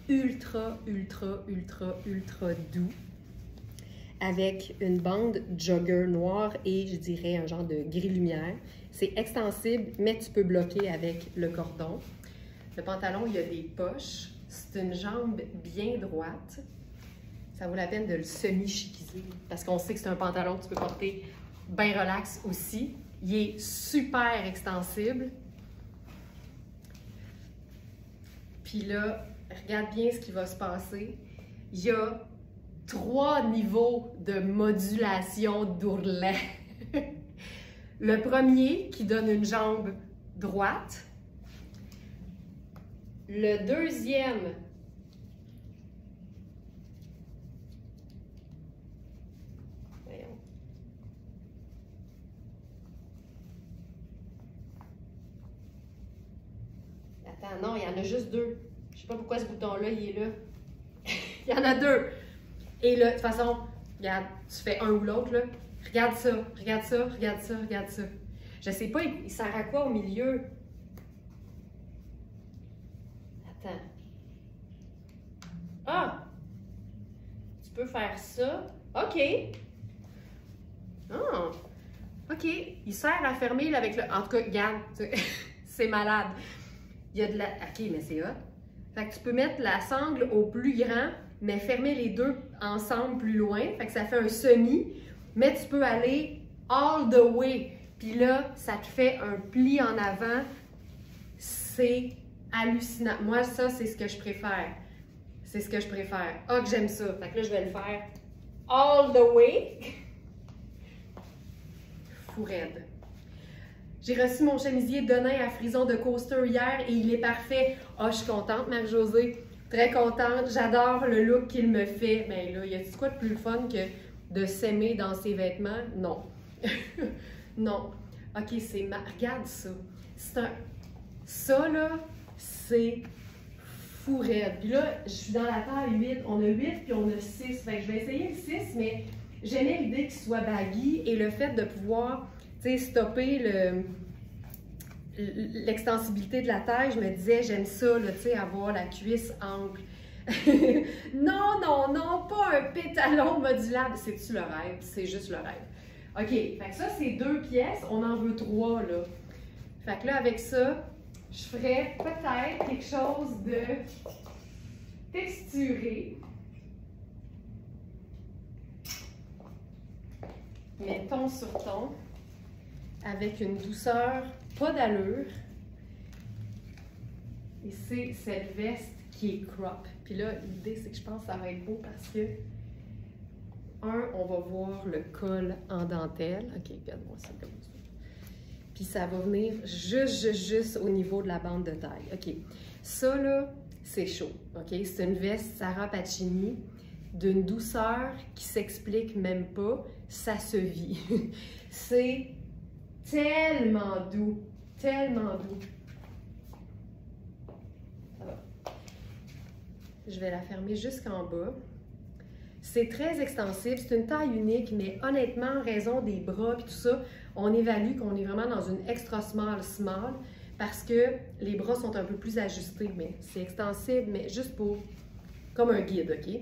ultra, ultra, ultra, ultra doux avec une bande jogger noire et je dirais un genre de gris lumière. C'est extensible, mais tu peux bloquer avec le cordon. Le pantalon, il y a des poches. C'est une jambe bien droite. Ça vaut la peine de le semi-chiquiser parce qu'on sait que c'est un pantalon que tu peux porter bien relax aussi. Il est super extensible. Puis là, regarde bien ce qui va se passer. Il y a 3 niveaux de modulation d'ourlet. Le premier qui donne une jambe droite. Le deuxième Attends, non, il y en a juste 2. Je sais pas pourquoi ce bouton-là, il est là. Il y en a 2. Et là, de toute façon, regarde, tu fais un ou l'autre, là. Regarde ça, regarde ça, regarde ça, regarde ça. Je sais pas, il sert à quoi au milieu? Attends. Ah! Tu peux faire ça. OK. Ah! OK. Il sert à fermer là, avec le... En tout cas, regarde, c'est malade. Il y a de la... OK, mais c'est hot. Fait que tu peux mettre la sangle au plus grand, mais fermer les deux ensemble plus loin. Fait que ça fait un semi. Mais tu peux aller all the way. Puis là, ça te fait un pli en avant. C'est hallucinant. Moi, ça, c'est ce que je préfère. C'est ce que je préfère. Ah, que j'aime ça. Fait que là, je vais le faire all the way. Fou raide. J'ai reçu mon chemisier Denain à frison de coaster hier et il est parfait. Ah, je suis contente, Marie-Josée. Très contente. J'adore le look qu'il me fait. Mais là, y a-t-il quoi de plus fun que de s'aimer dans ses vêtements? Non. Non. OK, c'est regarde ça. C'est un... Ça, là, c'est fou raide. Puis là, je suis dans la taille 8. On a 8 puis on a 6. Fait que je vais essayer le 6, mais j'aimais l'idée qu'il soit baggy et le fait de pouvoir, tu sais, stopper l'extensibilité de la taille. Je me disais, j'aime ça, tu sais, avoir la cuisse ample. Non, non, non, pas un pétalon modulable. C'est-tu le rêve? C'est juste le rêve. OK, fait que ça, c'est 2 pièces. On en veut 3, là. Fait que là, avec ça, je ferais peut-être quelque chose de texturé. Mais ton sur ton, avec une douceur, pas d'allure. Et c'est cette veste qui est crop. Puis là, l'idée, c'est que je pense que ça va être beau parce que, on va voir le col en dentelle. OK, regarde-moi ça comme ça. Puis ça va venir juste au niveau de la bande de taille. OK, ça là, c'est chaud. OK, c'est une veste Sarah Pacini d'une douceur qui s'explique même pas. Ça se vit. C'est tellement doux. Tellement doux. Ça va. Je vais la fermer jusqu'en bas. C'est très extensible, c'est une taille unique, mais honnêtement, en raison des bras et tout ça, on évalue qu'on est vraiment dans une extra small parce que les bras sont un peu plus ajustés, mais c'est extensible, mais juste pour, comme un guide, OK?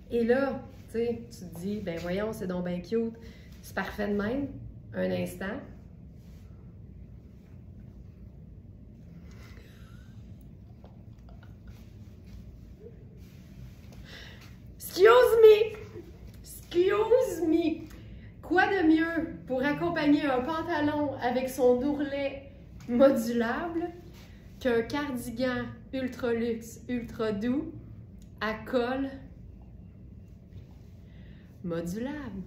Et là, tu sais, tu te dis, ben voyons, c'est donc bien cute, c'est parfait de même, un instant. Excuse me! Excuse me! Quoi de mieux pour accompagner un pantalon avec son ourlet modulable qu'un cardigan ultra luxe, ultra doux à col modulable?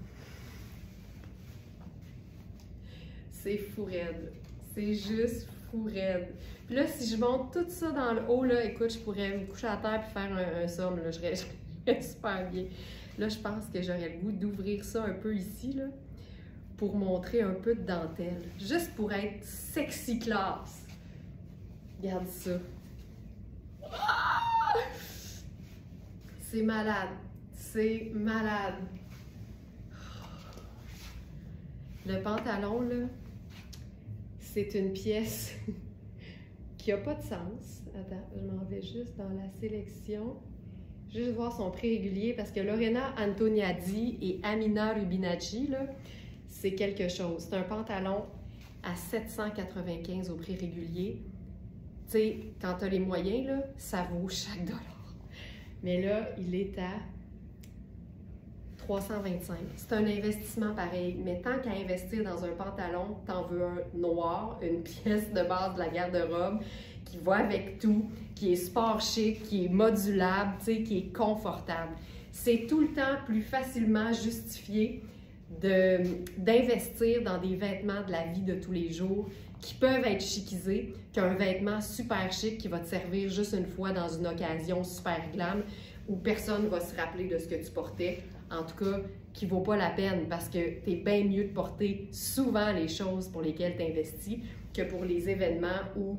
C'est fou raide. C'est juste fou raide. Puis là, si je monte tout ça dans le haut, là, écoute, je pourrais me coucher à terre et faire un somme, là, je serais super bien. Là, je pense que j'aurais le goût d'ouvrir ça un peu ici, là, pour montrer un peu de dentelle. Juste pour être sexy class. Regarde ça. C'est malade. C'est malade. Le pantalon, là, c'est une pièce qui n'a pas de sens. Attends, je m'en vais juste dans la sélection. Juste voir son prix régulier parce que Lorena Antoniadi et Amina Rubinacci, là, c'est quelque chose. C'est un pantalon à 795 au prix régulier. Tu sais, quand tu as les moyens, là, ça vaut chaque dollar. Mais là, il est à 325. C'est un investissement pareil. Mais tant qu'à investir dans un pantalon, t'en veux un noir, une pièce de base de la garde-robe qui va avec tout, qui est sport chic, qui est modulable, tu sais, qui est confortable. C'est tout le temps plus facilement justifié d'investir dans des vêtements de la vie de tous les jours qui peuvent être chiquisés qu'un vêtement super chic qui va te servir juste une fois dans une occasion super glam où personne ne va se rappeler de ce que tu portais. En tout cas, qui ne vaut pas la peine parce que tu es bien mieux de porter souvent les choses pour lesquelles tu investis que pour les événements où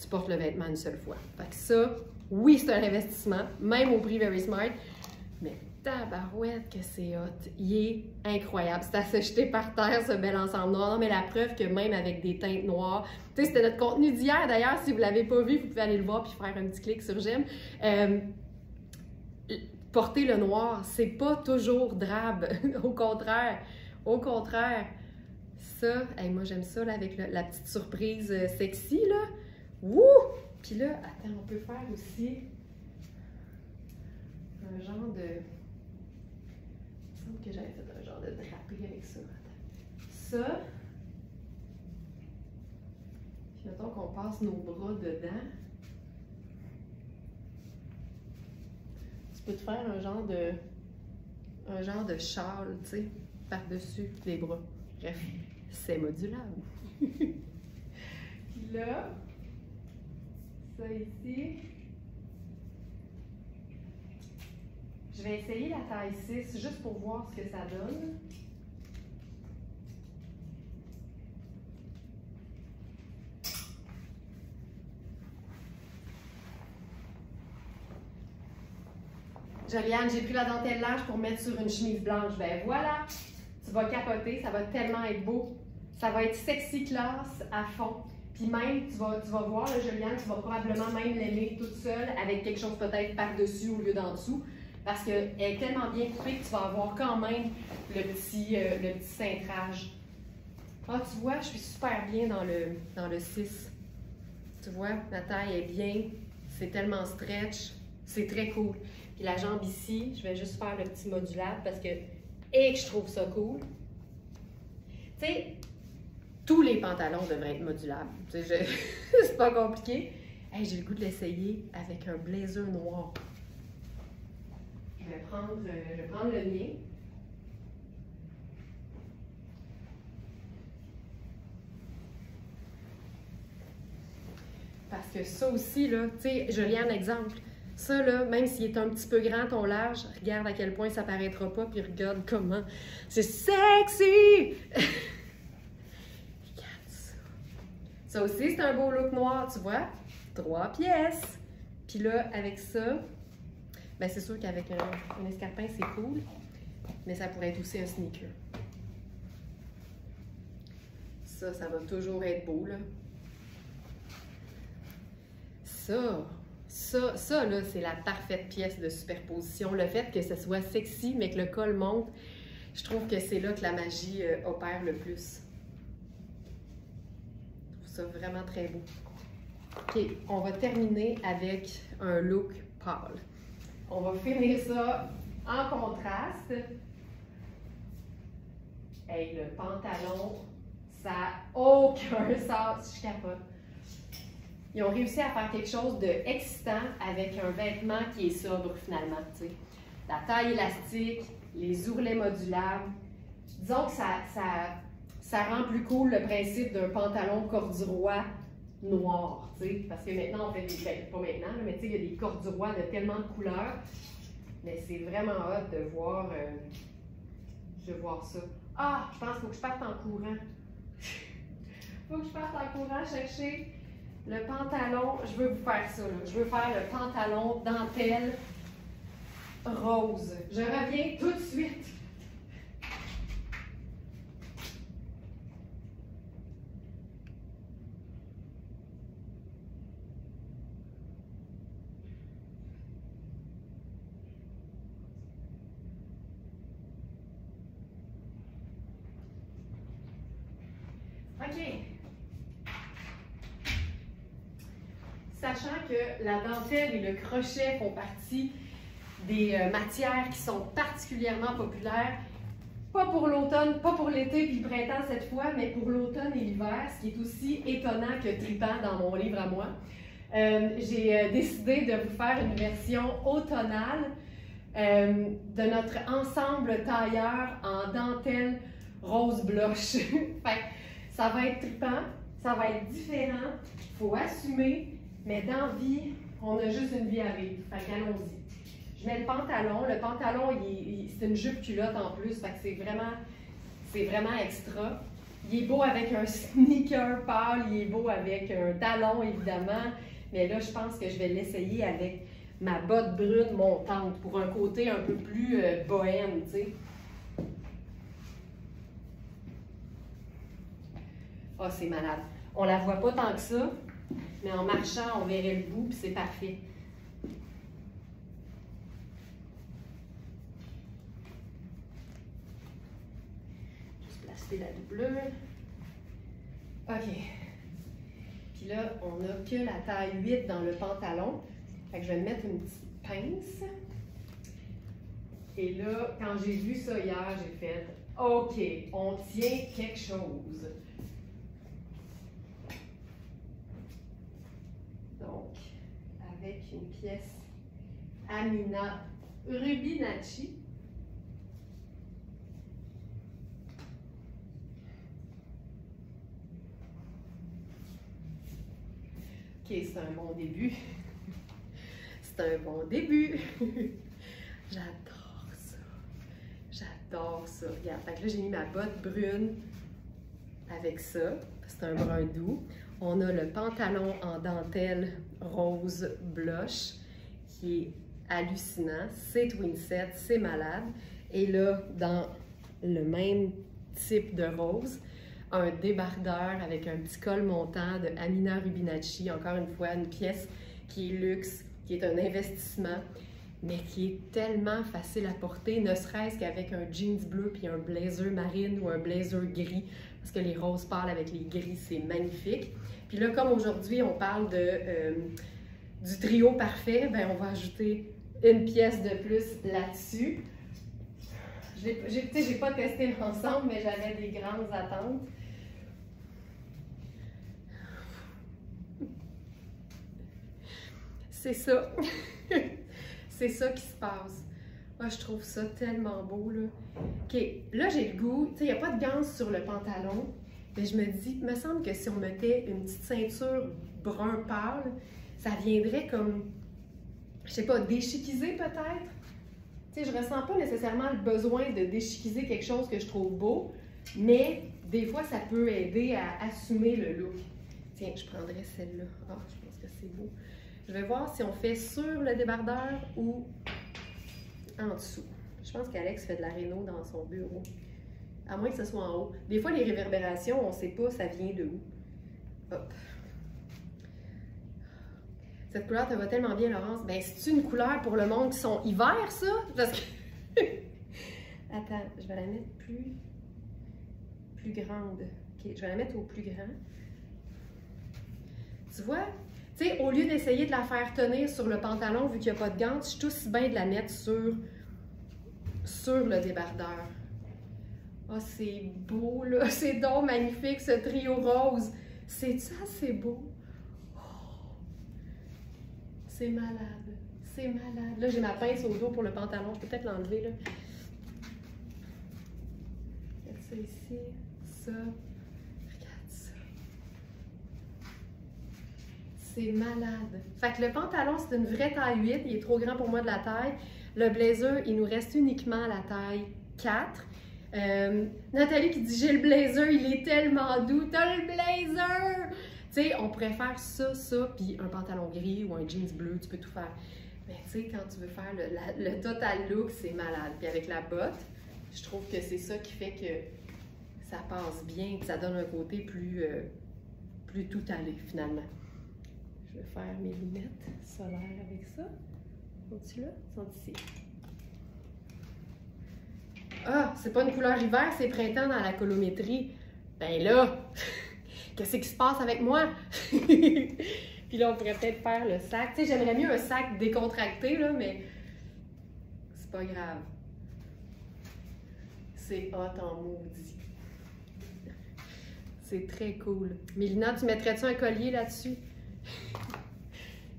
tu portes le vêtement une seule fois. Fait que ça, oui, c'est un investissement, même au prix Very Smart, mais tabarouette que c'est hot. Il est incroyable. C'est à se jeter par terre, ce bel ensemble noir. Non, mais la preuve que même avec des teintes noires, tu sais, c'était notre contenu d'hier d'ailleurs. Si vous ne l'avez pas vu, vous pouvez aller le voir puis faire un petit clic sur j'aime. Porter le noir, c'est pas toujours drabe. Au contraire. Au contraire. Ça, hey, moi j'aime ça là, avec la petite surprise sexy là. Wouh! Puis là, attends, on peut faire aussi un genre de... Il me semble que j'avais fait un genre de draperie avec ça. Attends. Ça. Puis mettons qu'on passe nos bras dedans. Tu peux te faire un genre de châle, tu sais, par-dessus les bras. Bref, c'est modulable. Puis là, ça ici, je vais essayer la taille 6 juste pour voir ce que ça donne. Joliane, j'ai pris la dentelle large pour mettre sur une chemise blanche. Ben voilà, tu vas capoter, ça va tellement être beau. Ça va être sexy class à fond. Puis même, tu vas voir, là, Joliane, tu vas probablement même l'aimer toute seule avec quelque chose peut-être par-dessus au lieu d'en dessous. Parce qu'elle est tellement bien coupée que tu vas avoir quand même le petit cintrage. Ah, tu vois, je suis super bien dans le 6. Tu vois, la taille est bien, c'est tellement stretch, c'est très cool. Puis la jambe ici, je vais juste faire le petit modulable parce que, et que je trouve ça cool. Tu sais, tous les pantalons devraient être modulables. Tu sais, c'est pas compliqué. Hey, j'ai le goût de l'essayer avec un blazer noir. Je vais prendre le mien. Parce que ça aussi, là, tu sais, je lis un exemple. Ça, là, même s'il est un petit peu grand, ton large, regarde à quel point ça paraîtra pas, puis regarde comment. C'est sexy! Regarde ça. Ça aussi, c'est un beau look noir, tu vois? 3 pièces. Puis là, avec ça, ben c'est sûr qu'avec un escarpin, c'est cool, mais ça pourrait être aussi un sneaker. Ça va toujours être beau, là. Ça là, c'est la parfaite pièce de superposition. Le fait que ce soit sexy, mais que le col monte, je trouve que c'est là que la magie opère le plus. Je trouve ça vraiment très beau. OK, on va terminer avec un look pâle. On va finir ça en contraste. Hey, le pantalon, ça n'a aucun sens, je capote. Ils ont réussi à faire quelque chose d'excitant avec un vêtement qui est sobre finalement. T'sais. La taille élastique, les ourlets modulables. Disons que ça ça rend plus cool le principe d'un pantalon corduroy noir, tu sais, parce que maintenant on fait des, ben, pas maintenant, là, mais tu sais, il y a des corduroys de tellement de couleurs, mais c'est vraiment hot de voir ça. Ah, je pense qu'il faut que je parte en courant. Faut que je parte en courant chercher le pantalon. Je veux vous faire ça, là. Je veux faire le pantalon dentelle rose. Je reviens tout de suite. OK. Sachant que la dentelle et le crochet font partie des matières qui sont particulièrement populaires, pas pour l'automne, pas pour l'été puis le printemps cette fois, mais pour l'automne et l'hiver, ce qui est aussi étonnant que trippant dans mon livre à moi. J'ai décidé de vous faire une version automnale de notre ensemble tailleur en dentelle rose blush. Fait, ça va être trippant, ça va être différent, il faut assumer, mais dans la vie, on a juste une vie à vivre. Fait qu'allons-y. Je mets le pantalon c'est une jupe culotte en plus, fait que c'est vraiment extra. Il est beau avec un sneaker pâle, il est beau avec un talon évidemment, mais là je pense que je vais l'essayer avec ma botte brune montante pour un côté un peu plus bohème, tu sais. Ah, oh, c'est malade. On la voit pas tant que ça, mais en marchant, on verrait le bout, puis c'est parfait. Juste placer la doublure. OK. Puis là, on n'a que la taille 8 dans le pantalon. Fait que je vais mettre une petite pince. Et là, quand j'ai vu ça hier, j'ai fait « OK, on tient quelque chose ». Donc, avec une pièce Amina Rubinacci. OK, c'est un bon début. C'est un bon début. J'adore ça. J'adore ça. Regarde, fait que là, j'ai mis ma botte brune avec ça. C'est un brun doux. On a le pantalon en dentelle rose blush qui est hallucinant. C'est twin set, c'est malade. Et là, dans le même type de rose, un débardeur avec un petit col montant de Amina Rubinacci. Encore une fois, une pièce qui est luxe, qui est un investissement, mais qui est tellement facile à porter, ne serait-ce qu'avec un jeans bleu puis un blazer marine ou un blazer gris, parce que les roses pâles avec les gris, c'est magnifique. Puis là, comme aujourd'hui, on parle du trio parfait, ben on va ajouter une pièce de plus là-dessus. J'ai pas testé l'ensemble, mais j'avais des grandes attentes. C'est ça. C'est ça qui se passe. Moi, je trouve ça tellement beau, là. OK, là, j'ai le goût. Tu sais, il n'y a pas de ganse sur le pantalon, mais je me dis, il me semble que si on mettait une petite ceinture brun pâle, ça viendrait comme, je sais pas, déchiquiser peut-être. Tu sais, je ressens pas nécessairement le besoin de déchiquiser quelque chose que je trouve beau, mais des fois, ça peut aider à assumer le look. Tiens, je prendrais celle-là. Ah, je pense que c'est beau. Je vais voir si on fait sur le débardeur ou en dessous. Je pense qu'Alex fait de la réno dans son bureau. À moins que ce soit en haut. Des fois, les réverbérations, on ne sait pas ça vient de où. Hop. Cette couleur te va tellement bien, Laurence. Ben, c'est-tu une couleur pour le monde qui sont hiver, ça? Parce que... Attends, je vais la mettre plus grande. OK, je vais la mettre au plus grand. Tu vois? Tu sais, au lieu d'essayer de la faire tenir sur le pantalon, vu qu'il n'y a pas de gants, je suis aussi bien de la mettre sur le débardeur. Ah, oh, c'est beau, là! C'est donc magnifique, ce trio rose! C'est-tu assez beau? Oh. C'est malade! C'est malade! Là, j'ai ma pince au dos pour le pantalon. Je peux peut-être l'enlever, là. Mettre ça ici. ça. Regarde ça. C'est malade. Fait que le pantalon, c'est une vraie taille 8. Il est trop grand pour moi de la taille. Le blazer, il nous reste uniquement la taille 4. Nathalie qui dit « J'ai le blazer, il est tellement doux. T'as le blazer! » Tu sais, on pourrait faire ça, puis un pantalon gris ou un jeans bleu, tu peux tout faire. Mais tu sais, quand tu veux faire le total look, c'est malade. Puis avec la botte, je trouve que c'est ça qui fait que ça passe bien, que ça donne un côté plus tout allé finalement. Je vais faire mes lunettes solaires avec ça. Sont-ils là? Ils sont ici. Ah, c'est pas une couleur hiver, c'est printemps dans la colométrie. Ben là, qu'est-ce qui se passe avec moi? Puis là, on pourrait peut-être faire le sac. Tu sais, j'aimerais mieux un sac décontracté, là, mais c'est pas grave. C'est hot en maudit. C'est très cool. Mélina, tu mettrais-tu un collier là-dessus?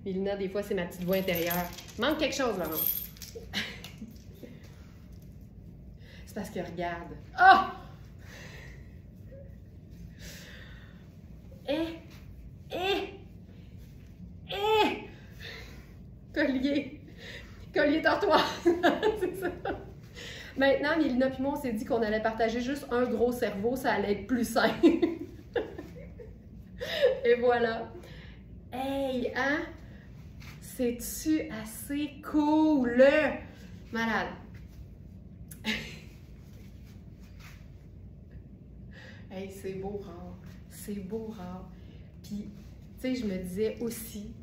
Mélina, des fois, c'est ma petite voix intérieure. Il manque quelque chose, Laurence. C'est parce que regarde. Oh! Collier tortoise. C'est ça. Maintenant, Mélina et moi, on s'est dit qu'on allait partager juste un gros cerveau, ça allait être plus simple. Et voilà. Hey, hein? C'est-tu assez cool? Malade. Hey, c'est beau rare. C'est beau rare. Puis, tu sais, je me disais aussi,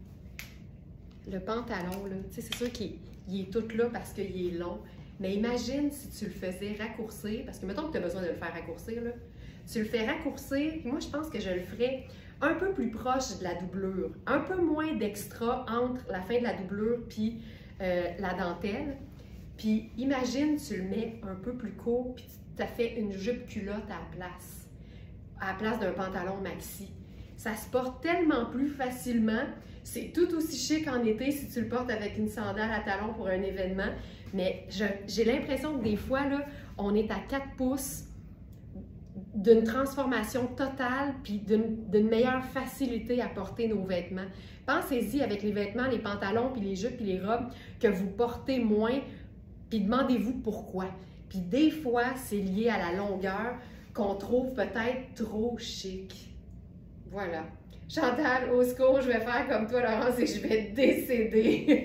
le pantalon, là, tu sais, c'est sûr qu'il est tout là parce qu'il est long. Mais imagine si tu le faisais raccourcir, parce que mettons que tu as besoin de le faire raccourcir, là. Tu le fais raccourcir, puis moi, je pense que je le ferais un peu plus proche de la doublure. Un peu moins d'extra entre la fin de la doublure puis la dentelle. Puis imagine, tu le mets un peu plus court, puis tu as fait une jupe culotte à la place d'un pantalon maxi. Ça se porte tellement plus facilement. C'est tout aussi chic en été si tu le portes avec une sandale à talons pour un événement. Mais j'ai l'impression que des fois, là, on est à 4 pouces d'une transformation totale puis d'une meilleure facilité à porter nos vêtements. Pensez-y avec les vêtements, les pantalons, puis les jupes, puis les robes que vous portez moins, puis demandez-vous pourquoi. Puis des fois, c'est lié à la longueur qu'on trouve peut-être trop chic. Voilà. Chantal, au secours, je vais faire comme toi, Laurence, et je vais décéder.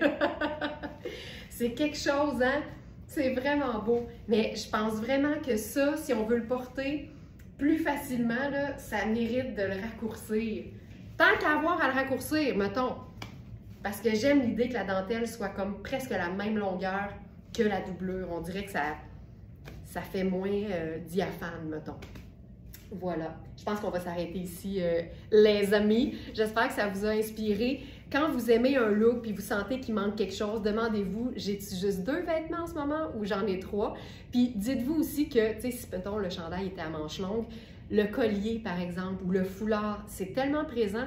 C'est quelque chose, hein? C'est vraiment beau. Mais je pense vraiment que ça, si on veut le porter plus facilement, là, ça mérite de le raccourcir. Tant qu'à avoir à le raccourcir, mettons. Parce que j'aime l'idée que la dentelle soit comme presque la même longueur que la doublure. On dirait que ça fait moins diaphane, mettons. Voilà, je pense qu'on va s'arrêter ici, les amis. J'espère que ça vous a inspiré. Quand vous aimez un look puis vous sentez qu'il manque quelque chose, demandez-vous, j'ai-tu juste 2 vêtements en ce moment ou j'en ai 3? Puis dites-vous aussi que, tu sais, si mettons le chandail était à manches longues, le collier, par exemple, ou le foulard, c'est tellement présent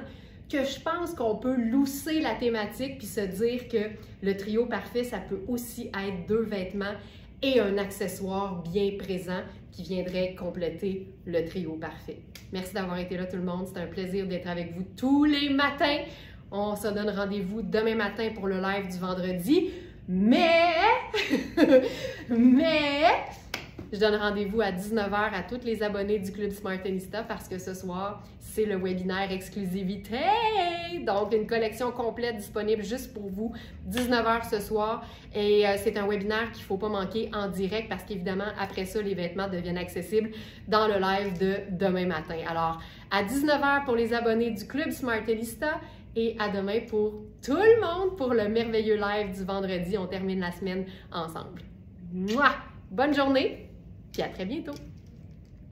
que je pense qu'on peut lousser la thématique puis se dire que le trio parfait, ça peut aussi être 2 vêtements et un accessoire bien présent qui viendrait compléter le trio parfait. Merci d'avoir été là tout le monde, c'est un plaisir d'être avec vous tous les matins. On se donne rendez-vous demain matin pour le live du vendredi, mais je donne rendez-vous à 19h à tous les abonnés du Club Smartenista parce que ce soir, c'est le webinaire exclusivité. Donc, une collection complète disponible juste pour vous, 19h ce soir. Et c'est un webinaire qu'il ne faut pas manquer en direct parce qu'évidemment, après ça, les vêtements deviennent accessibles dans le live de demain matin. Alors, à 19h pour les abonnés du Club Smartenista et à demain pour tout le monde pour le merveilleux live du vendredi. On termine la semaine ensemble. Mouah! Bonne journée! Puis à très bientôt!